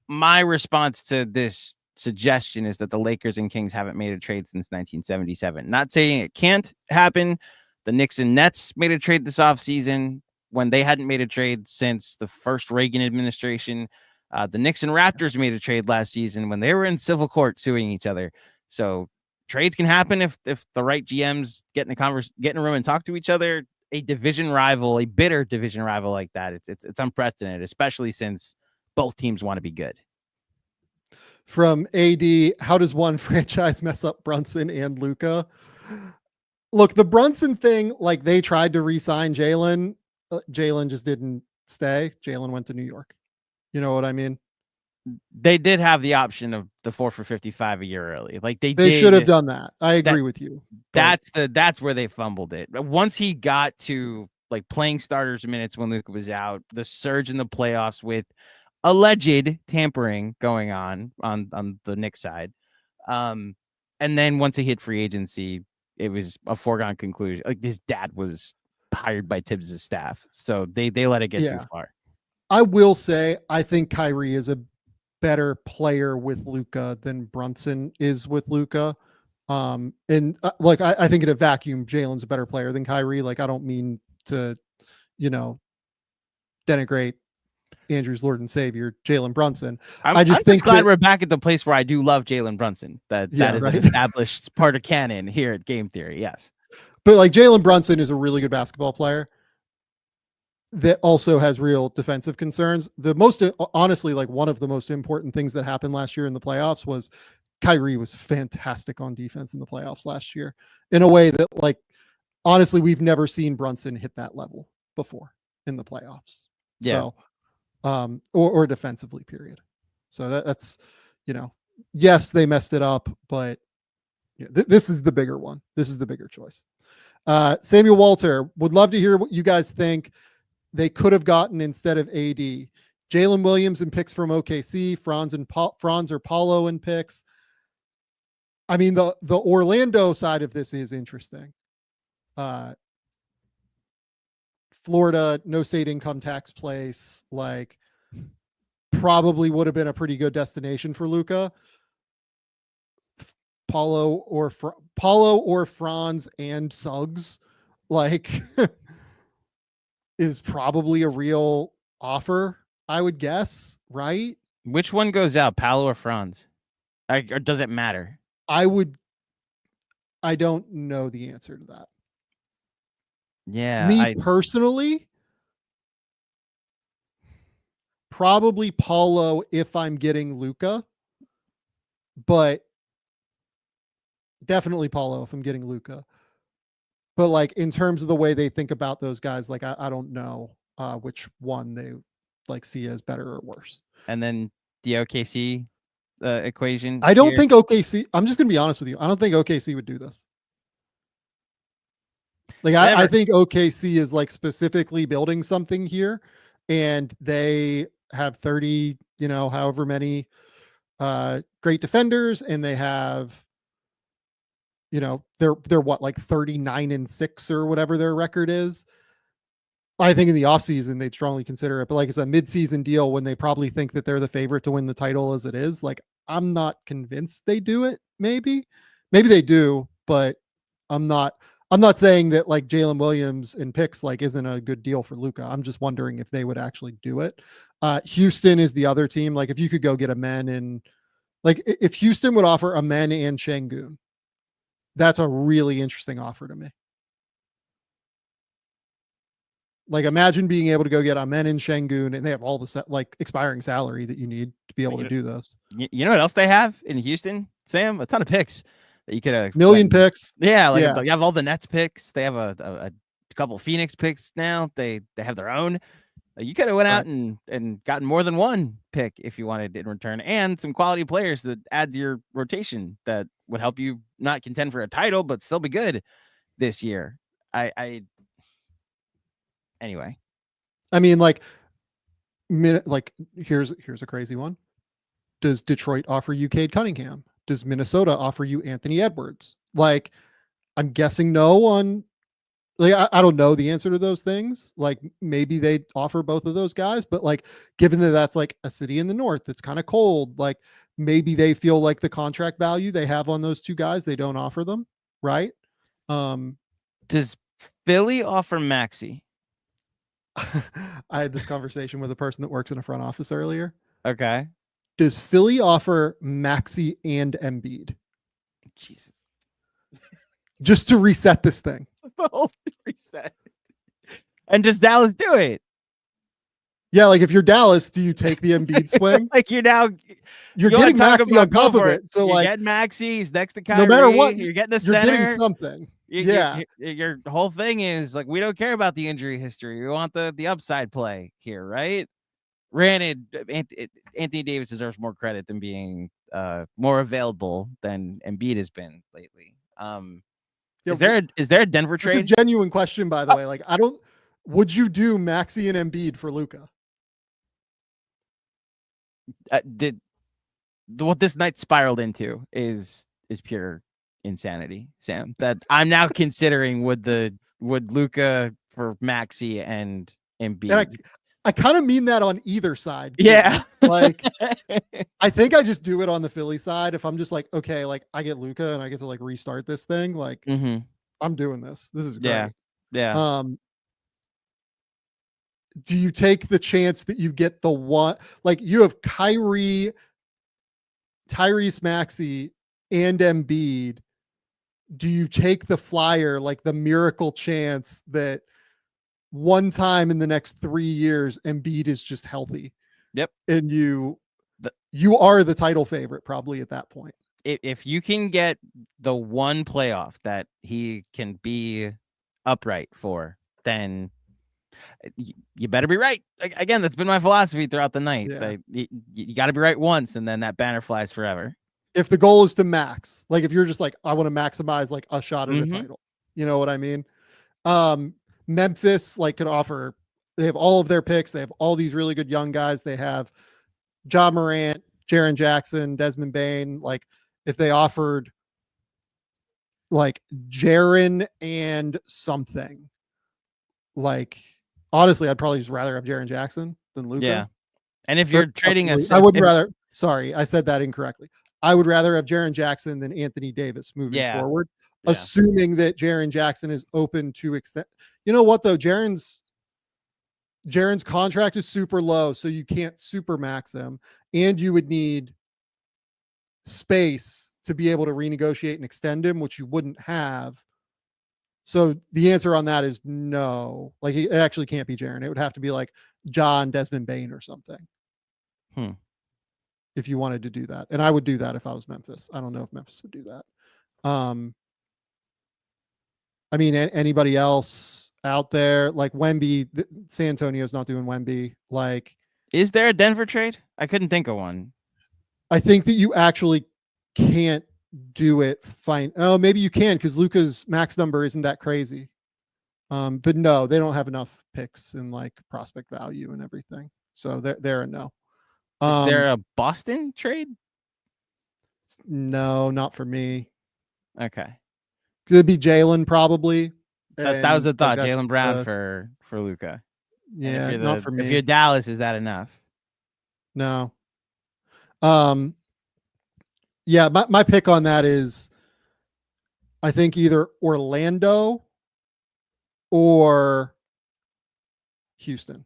My response to this suggestion is that the Lakers and Kings haven't made a trade since 1977. Not saying it can't happen. The Knicks and Nets made a trade this offseason when they hadn't made a trade since the first Reagan administration. The Knicks and Raptors made a trade last season when they were in civil court suing each other. So trades can happen if the right GMs get in a room and talk to each other. A division rival, a bitter division rival like that, it's unprecedented, especially since both teams want to be good. From AD, how does one franchise mess up Brunson and Luka? Look, the Brunson thing, like they tried to re-sign Jalen. Jalen just didn't stay. Jalen went to New York. You know what I mean? They did have the option of the 4 for 55 a year early. Like they should have done that. I agree with you. That's where they fumbled it. Once he got to like playing starters minutes when Luka was out, the surge in the playoffs with alleged tampering going on the Knicks side. And then once he hit free agency, it was a foregone conclusion. Like his dad was hired by Tibbs' staff. So they let it get too far. I will say, I think Kyrie is a better player with Luka than Brunson is with Luka. I think in a vacuum, Jalen's a better player than Kyrie. Like, I don't mean to, denigrate Andrew's Lord and Savior, Jalen Brunson. I'm just glad we're back at the place where I do love Jalen Brunson. That is right? An established part of canon here at Game Theory. Yes. But like Jalen Brunson is a really good basketball player that also has real defensive concerns. Honestly, like one of the most important things that happened last year in the playoffs was Kyrie was fantastic on defense in the playoffs last year in a way that, like, honestly, we've never seen Brunson hit that level before in the playoffs. Yeah. So, or defensively, period. So that's, yes, they messed it up, but this is the bigger one. This is the bigger choice. Samuel Walter, would love to hear what you guys think they could have gotten instead of AD. Jalen Williams and picks from OKC, Franz or Paulo and picks. I mean, the Orlando side of this is interesting. Florida, no state income tax place, like probably would have been a pretty good destination for Luka. Paulo or Franz and Suggs, like is probably a real offer, I would guess, right? Which one goes out, Paulo or Franz? Or does it matter? I don't know the answer to that. Yeah. Personally, probably Paulo if I'm getting Luka, but definitely Paulo if I'm getting Luka. But like in terms of the way they think about those guys, like I don't know which one they like see as better or worse. And then the OKC equation. I don't think OKC. I'm just gonna be honest with you. I don't think OKC would do this. Like I think OKC is like specifically building something here, and they have 30, however many great defenders, and they have, they're what, like 39-6 or whatever their record is. I think in the offseason they'd strongly consider it, but like it's a midseason deal when they probably think that they're the favorite to win the title as it is. Like I'm not convinced they do it. Maybe they do, but I'm not. I'm not saying that like Jalen Williams in picks like isn't a good deal for Luka. I'm just wondering if they would actually do it. Houston is the other team. Like if you could go get a men in, like if Houston would offer a men and Şengün, that's a really interesting offer to me. Like imagine being able to go get a men in Şengün and they have all the like expiring salary that you need to be able to do this. You know what else they have in Houston, Sam? A ton of picks that you could have. Million picks. Yeah, like Yeah. you have all the Nets picks. They have a couple Phoenix picks now. They have their own. You could have went out and gotten more than one pick if you wanted in return, and some quality players that adds your rotation that would help you not contend for a title but still be good this year. Anyway. I mean, like here's a crazy one. Does Detroit offer you Cade Cunningham? Does Minnesota offer you Anthony Edwards? Like, I'm guessing no on. Like, I don't know the answer to those things. Like, maybe they offer both of those guys, but like, given that that's like a city in the north that's kind of cold, like maybe they feel like the contract value they have on those two guys, they don't offer them, right? Does Philly offer Maxey? I had this conversation with a person that works in a front office earlier. Okay. Does Philly offer Maxey and Embiid? Jesus. Just to reset this thing. The whole reset. And does Dallas do it? Yeah, like if you're Dallas, do you take the Embiid swing? Like you're getting Maxey on top of it. So you're like getting Maxey, he's next to Kyrie. No matter what, you're getting a you're center. getting something. Your whole thing is like we don't care about the injury history. We want the upside play here, right? Granted, Anthony Davis deserves more credit than being more available than Embiid has been lately. Is there a Denver trade? It's a genuine question, by the way. Like, would you do Maxey and Embiid for Luka? What this night spiraled into is pure insanity, Sam. That I'm now considering would Luka for Maxey and Embiid. And I kind of mean that on either side. Too. Yeah. Like, I think I just do it on the Philly side. If I'm just like, okay, like I get Luka and I get to like restart this thing. Like I'm doing this. This is great. Yeah. Do you take the chance that you get the one, like you have Kyrie, Tyrese Maxey and Embiid. Do you take the flyer, like the miracle chance that one time in the next 3 years, Embiid is just healthy? Yep. And you are the title favorite probably at that point. If you can get the one playoff that he can be upright for, then you better be right. Again, that's been my philosophy throughout the night. Yeah. You got to be right once, and then that banner flies forever. If the goal is to max, like if you're just like, I want to maximize like a shot at a title, you know what I mean? Memphis like could offer, they have all of their picks. They have all these really good young guys. They have Ja Morant, Jaren Jackson, Desmond Bane. Like if they offered like Jaren and something, like honestly, I'd probably just rather have Jaren Jackson than Luka. Yeah. And if you're trading sorry, I said that incorrectly. I would rather have Jaren Jackson than Anthony Davis moving forward, assuming that Jaren Jackson is open to extend. You know what though? Jaren's contract is super low, so you can't super max him, and you would need space to be able to renegotiate and extend him, which you wouldn't have. So the answer on that is no. Like it actually can't be Jaren. It would have to be like John Desmond Bane or something. If you wanted to do that. And I would do that if I was Memphis. I don't know if Memphis would do that. I mean, anybody else out there like Wemby, San Antonio's not doing Wemby. Like, is there a Denver trade? I couldn't think of one. I think that you actually can't do it fine. Oh, maybe you can because Luka's max number isn't that crazy. But no, they don't have enough picks and like prospect value and everything. So they're a no. Is there a Boston trade? No, not for me. Okay. Could be Jalen probably. That was the thought. Jalen Brown for Luka. Yeah, not for me. If you're Dallas, is that enough? No. Yeah, my pick on that is I think either Orlando or Houston.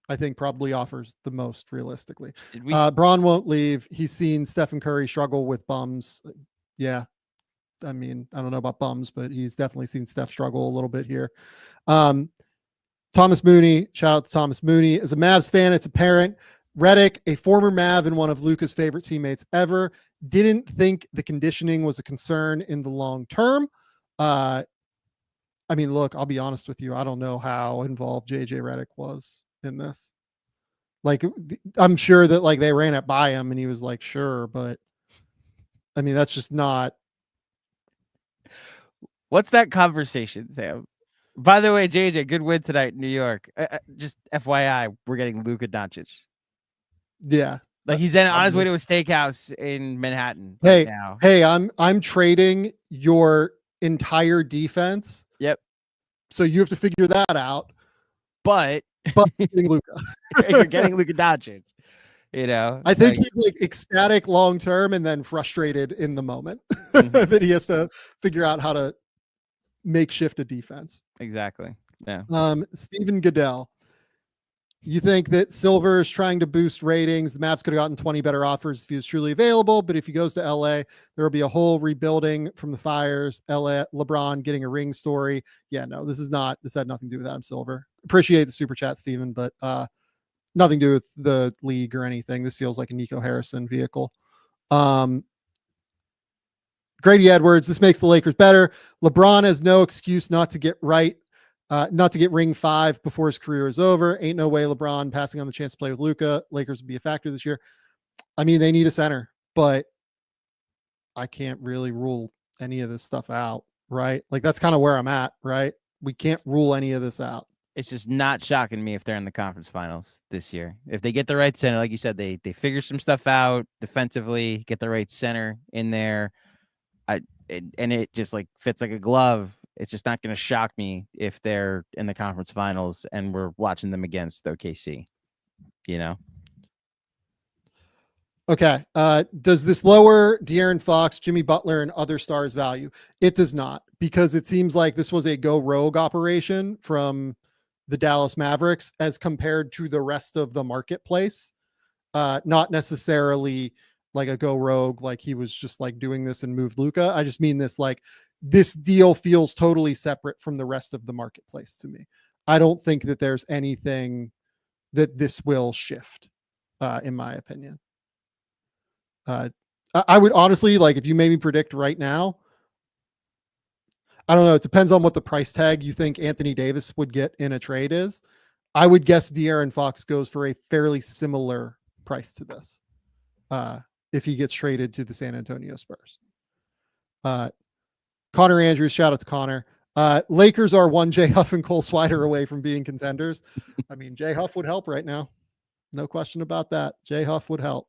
I think probably offers the most realistically. Did we Braun won't leave. He's seen Stephen Curry struggle with bums. Yeah. I mean, I don't know about bums, but he's definitely seen Steph struggle a little bit here. Thomas Mooney, shout out to Thomas Mooney. As a Mavs fan, it's apparent Redick, a former Mav and one of Luka's favorite teammates ever, didn't think the conditioning was a concern in the long term. I mean, look, I'll be honest with you. I don't know how involved JJ Redick was in this. Like, I'm sure that like they ran it by him and he was like, sure, but I mean, that's just not. What's that conversation, Sam? By the way, JJ, good win tonight in New York. Just FYI, we're getting Luka Doncic. Yeah. Like he's on his way to a steakhouse in Manhattan Hey, now. Hey, I'm trading your entire defense. Yep. So you have to figure that out. But getting Luka. you're getting Luka Doncic. You know, I think he's like ecstatic long term and then frustrated in the moment Mhm. that he has to figure out how to makeshift a defense. Exactly. Yeah. Stephen Goodell. You think that Silver is trying to boost ratings? The Mavs could have gotten 20 better offers if he was truly available, but if he goes to LA, there will be a whole rebuilding from the fires. LeBron getting a ring story. Yeah, no, this had nothing to do with Adam Silver. Appreciate the super chat, Steven, but nothing to do with the league or anything. This feels like a Nico Harrison vehicle. Grady Edwards, this makes the Lakers better. LeBron has no excuse not to get ring 5 before his career is over. Ain't no way LeBron passing on the chance to play with Luka. Lakers would be a factor this year. I mean, they need a center, but I can't really rule any of this stuff out, right? Like that's kind of where I'm at, right? We can't rule any of this out. It's just not shocking me if they're in the conference finals this year. If they get the right center, like you said, they figure some stuff out defensively, get the right center in there. And it just like fits like a glove. It's just not going to shock me if they're in the conference finals and we're watching them against OKC, you know? Okay. Does this lower De'Aaron Fox, Jimmy Butler, and other stars value? It does not, because it seems like this was a go rogue operation from the Dallas Mavericks as compared to the rest of the marketplace. Not necessarily like a go rogue, like he was just like doing this and moved Luka. I just mean this, like this deal feels totally separate from the rest of the marketplace to me. I don't think that there's anything that this will shift, in my opinion. I would honestly, like, if you made me predict right now, I don't know. It depends on what the price tag you think Anthony Davis would get in a trade is. I would guess De'Aaron Fox goes for a fairly similar price to this. If he gets traded to the San Antonio Spurs. Connor Andrews, shout out to Connor. Lakers are one Jay Huff and Cole Swider away from being contenders. I mean, Jay Huff would help right now. No question about that. Jay Huff would help.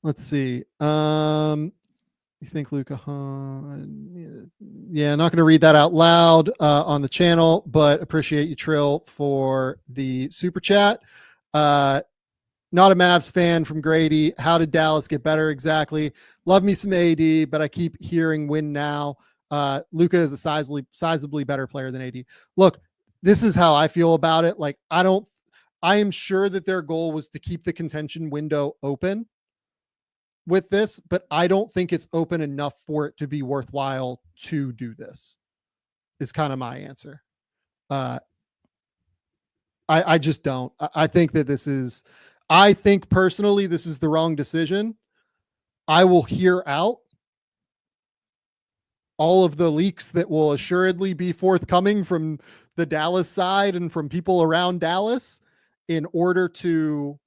Let's see. You think Luka? Yeah, not going to read that out loud on the channel, but appreciate you, Trill, for the super chat. Not a Mavs fan from Grady. How did Dallas get better exactly? Love me some AD, but I keep hearing win now. Luka is a sizably better player than AD. Look, this is how I feel about it. Like, I am sure that their goal was to keep the contention window open with this, but I don't think it's open enough for it to be worthwhile to do this, is kind of my answer. I just don't. I think that I think personally, this is the wrong decision. I will hear out all of the leaks that will assuredly be forthcoming from the Dallas side and from people around Dallas in order to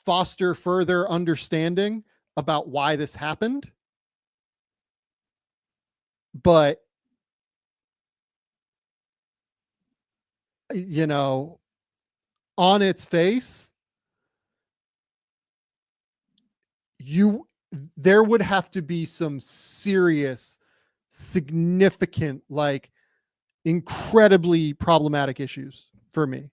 foster further understanding about why this happened. But, you know, on its face, there would have to be some serious, significant, like incredibly problematic issues for me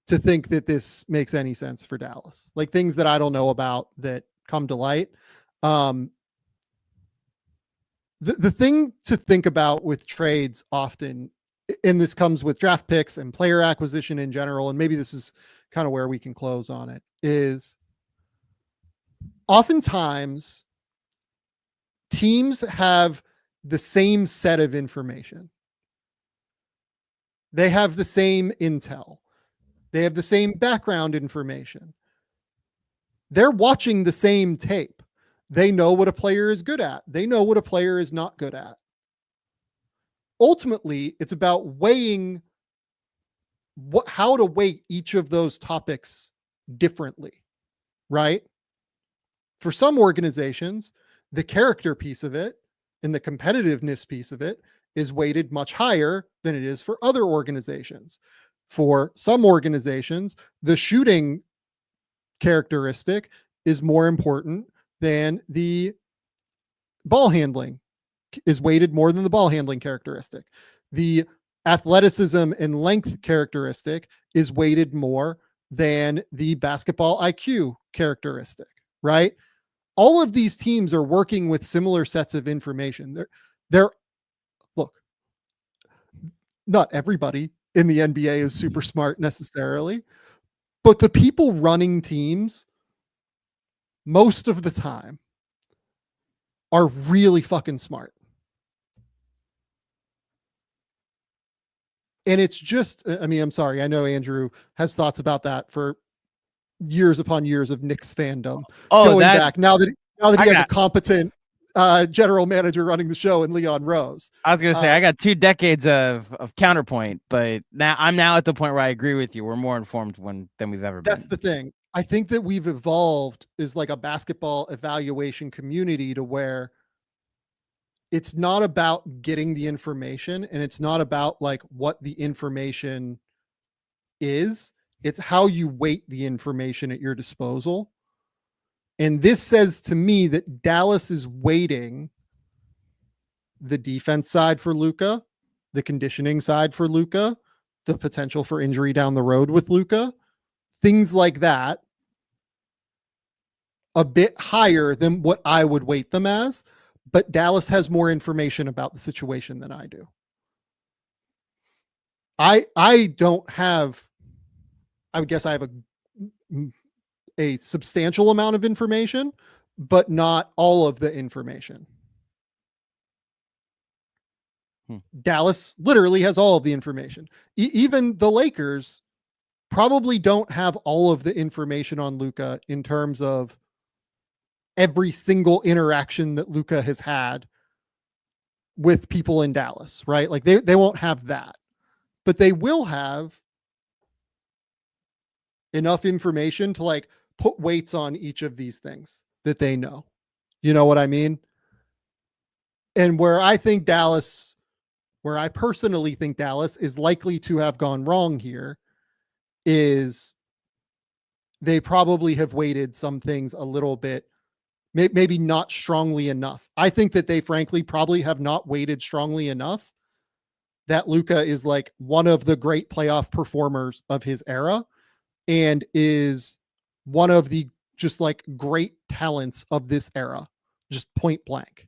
to think that this makes any sense for Dallas. Like things that I don't know about that come to light. The thing to think about with trades often, and this comes with draft picks and player acquisition in general, and maybe this is kind of where we can close on it, is oftentimes teams have the same set of information. They have the same intel. They have the same background information. They're watching the same tape. They know what a player is good at. They know what a player is not good at. Ultimately, it's about weighing how to weight each of those topics differently, right? For some organizations, the character piece of it and the competitiveness piece of it is weighted much higher than it is for other organizations. For some organizations, the shooting characteristic is more important than the ball handling, is weighted more than the ball handling characteristic. The athleticism and length characteristic is weighted more than the basketball IQ characteristic, right? All of these teams are working with similar sets of information. Look, not everybody in the NBA is super smart necessarily, but the people running teams most of the time are really fucking smart. And it's just, I mean, I'm sorry. I know Andrew has thoughts about that for years upon years of Knicks fandom. Going back now that he has a competent general manager running the show in Leon Rose. I was going to say, I got 2 decades of counterpoint, but I'm now at the point where I agree with you. We're more informed than we've ever been. That's the thing. I think that we've evolved as like a basketball evaluation community to where it's not about getting the information and it's not about like what the information is. It's how you weight the information at your disposal. And this says to me that Dallas is weighting the defense side for Luka, the conditioning side for Luka, the potential for injury down the road with Luka, things like that, a bit higher than what I would weight them as. But Dallas has more information about the situation than I do. I don't have, I would guess I have a substantial amount of information, but not all of the information. Dallas literally has all of the information. Even the Lakers probably don't have all of the information on Luka in terms of every single interaction that Luka has had with people in Dallas, right? Like they won't have that, but they will have enough information to like put weights on each of these things that they know. You know what I mean? And where I personally think Dallas is likely to have gone wrong here is they probably have weighted some things a little bit, maybe not strongly enough. I think that they frankly probably have not weighted strongly enough that Luka is like one of the great playoff performers of his era and is one of the just like great talents of this era, just point blank.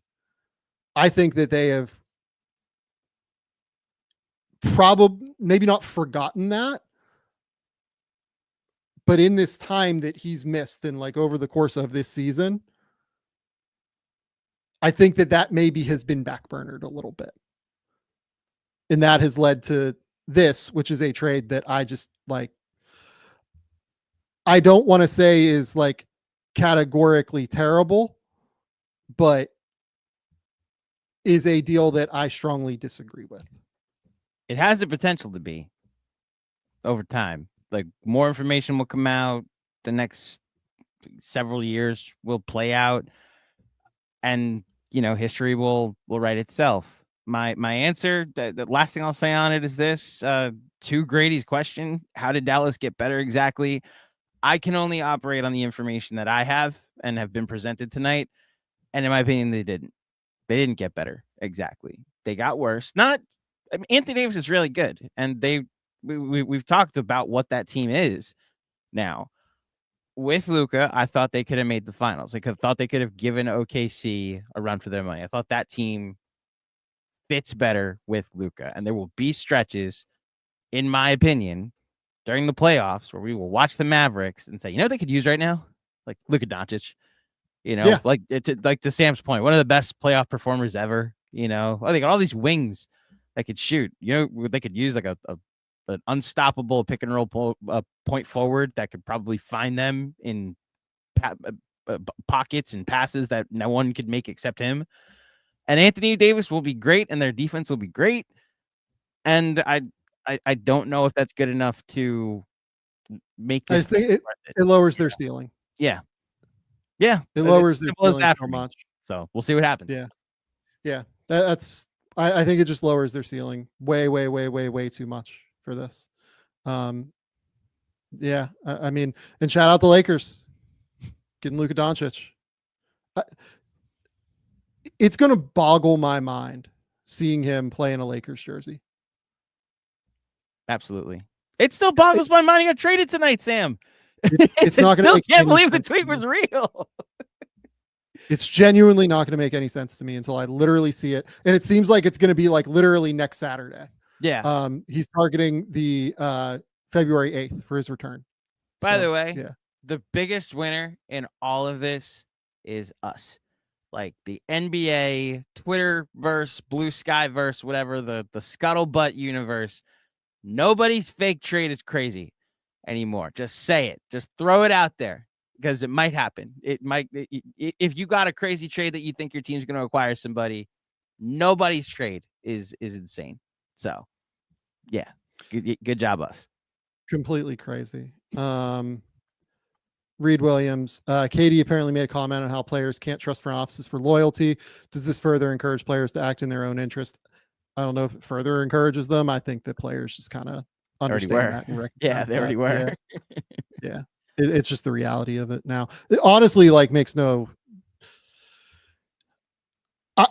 I think that they have probably maybe not forgotten that, but in this time that he's missed and like over the course of this season, I think that maybe has been backburnered a little bit. And that has led to this, which is a trade that I just like, I don't want to say is like categorically terrible, but is a deal that I strongly disagree with. It has the potential to be over time. Like more information will come out, the next several years will play out, and you know, history will write itself. My answer, the last thing I'll say on it is this, to Grady's question, how did Dallas get better exactly? I can only operate on the information that I have and have been presented tonight. And in my opinion, they didn't get better. Exactly. They got worse. Anthony Davis is really good. And we've talked about what that team is now. with Luka, I thought they could have made the finals. I thought they could have given OKC a run for their money. I thought that team fits better with Luka, and there will be stretches, in my opinion, during the playoffs where we will watch the Mavericks and say, you know what they could use right now? Like Luka Doncic, like it's like to Sam's point, one of the best playoff performers ever. They got all these wings that could shoot. They could use like an unstoppable pick and roll point forward that could probably find them in pockets and passes that no one could make except him. And Anthony Davis will be great, and their defense will be great. And I don't know if that's good enough to make this. I think it lowers their ceiling. Yeah. It lowers their ceiling so much. So we'll see what happens. Yeah. That's I think it just lowers their ceiling way too much for this. Yeah. I mean, and shout out the Lakers getting Luka Doncic. It's going to boggle my mind seeing him play in a Lakers jersey. Absolutely. It still boggles my mind. He got traded tonight, Sam. It's not going to. Can't believe the tweet was real. It's genuinely not going to make any sense to me until I literally see it. And it seems like it's going to be like literally next Saturday. Yeah. He's targeting the February 8th for his return. By the way, the biggest winner in all of this is us. Like the NBA, Twitterverse, Blue Skyverse, whatever, the scuttlebutt universe. Nobody's fake trade is crazy anymore. Just say it. Just throw it out there because it might happen. If you got a crazy trade that you think your team's going to acquire somebody, nobody's trade is insane. So, yeah, good job, us. Completely crazy. Reed Williams, Katie apparently made a comment on how players can't trust front offices for loyalty. Does this further encourage players to act in their own interest? I don't know if it further encourages them. I think that players just kind of understand that and recognize yeah, they already were. Yeah. It's just the reality of it now. It honestly, like, makes no.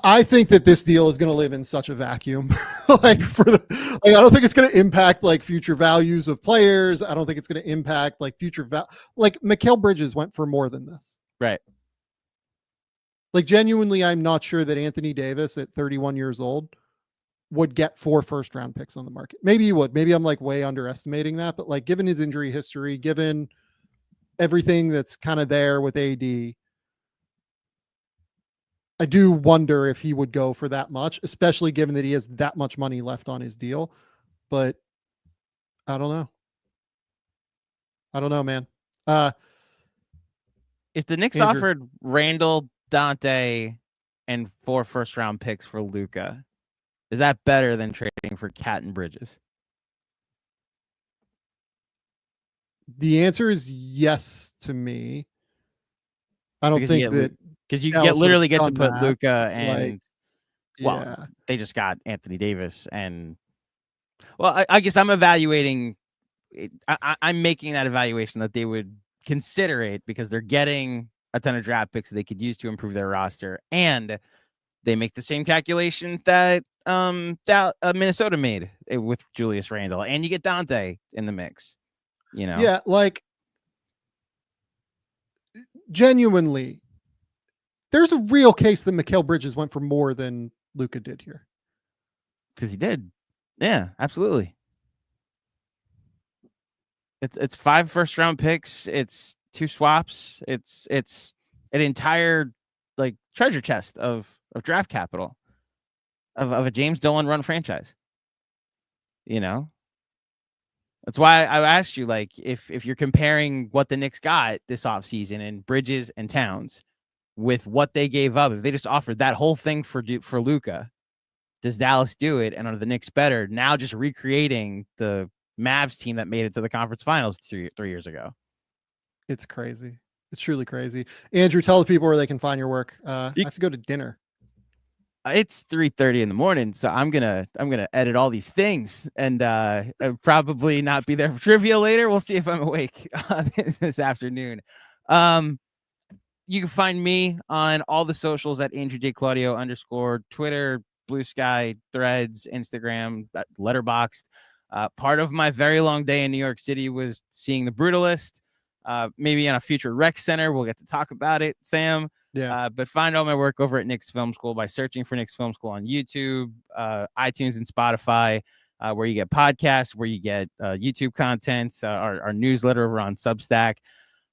I think that this deal is going to live in such a vacuum. I don't think it's going to impact like future values of players. I don't think it's going to impact like future like Mikal Bridges went for more than this. Right. Like genuinely, I'm not sure that Anthony Davis at 31 years old would get 4 first-round picks on the market. Maybe he would. Maybe I'm like way underestimating that, but like given his injury history, given everything that's kind of there with AD, I do wonder if he would go for that much, especially given that he has that much money left on his deal. But I don't know. I don't know, man. If the Knicks Andrew offered Randall, Dante, and 4 first-round picks for Luka, is that better than trading for Cat and Bridges? The answer is yes to me. I don't think that. Because you literally get to put Luka and yeah. They just got Anthony Davis and I guess I'm evaluating. I'm making that evaluation that they would consider it because they're getting a ton of draft picks that they could use to improve their roster, and they make the same calculation that Minnesota made with Julius Randle, and you get Dante in the mix. Yeah, like genuinely. There's a real case that Mikal Bridges went for more than Luka did here. Because he did. Yeah, absolutely. It's 5 first-round picks. It's 2 swaps. It's an entire like treasure chest of draft capital of a James Dolan run franchise. That's why I asked you, like, if you're comparing what the Knicks got this offseason and Bridges and Towns with what they gave up, if they just offered that whole thing for Luka, does Dallas do it? And are the Knicks better now, just recreating the Mavs team that made it to the conference finals 3 years ago? It's crazy. It's truly crazy. Andrew, tell the people where they can find your work. I have to go to dinner. It's 3:30 in the morning, so I'm gonna edit all these things and I'll probably not be there for trivia later. We'll see if I'm awake this afternoon. You can find me on all the socials at Andrew J. Claudio _ Twitter, Blue Sky, Threads, Instagram, Letterboxd. Part of my very long day in New York City was seeing The Brutalist. Maybe on a future rec center, we'll get to talk about it, Sam. Yeah. But find all my work over at Knicks Film School by searching for Knicks Film School on YouTube, iTunes, and Spotify, where you get podcasts, where you get YouTube content, our newsletter over on Substack.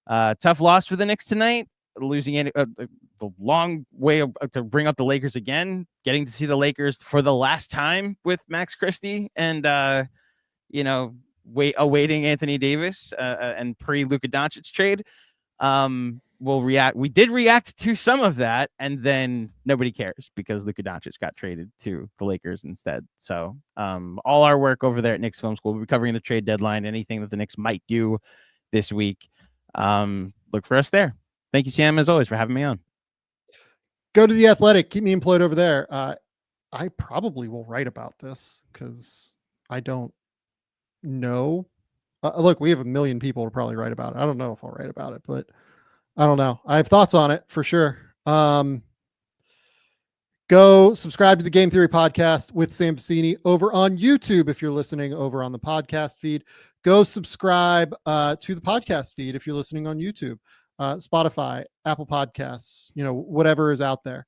Tough loss for the Knicks tonight, losing the long way to bring up the Lakers again, getting to see the Lakers for the last time with Max Christie and, awaiting Anthony Davis and pre-Luka Doncic trade. We did react to some of that, and then nobody cares because Luka Doncic got traded to the Lakers instead. So all our work over there at Knicks Film School, we'll be covering the trade deadline, anything that the Knicks might do this week. Look for us there. Thank you, Sam, as always, for having me on. Go to The Athletic. Keep me employed over there. I probably will write about this because I don't know. Look, we have 1 million people to probably write about it. I don't know if I'll write about it, but I don't know. I have thoughts on it for sure. Go subscribe to the Game Theory podcast with Sam Vecenie over on YouTube. If you're listening over on the podcast feed, go subscribe to the podcast feed. If you're listening on YouTube, Spotify, Apple Podcasts, whatever is out there.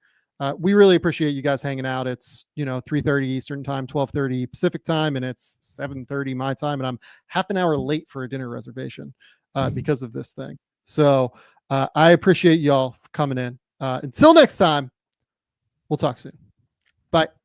We really appreciate you guys hanging out. It's, 3:30 Eastern time, 12:30 Pacific time, and it's 7:30 my time. And I'm half an hour late for a dinner reservation because of this thing. So I appreciate y'all for coming in. Until next time, we'll talk soon. Bye.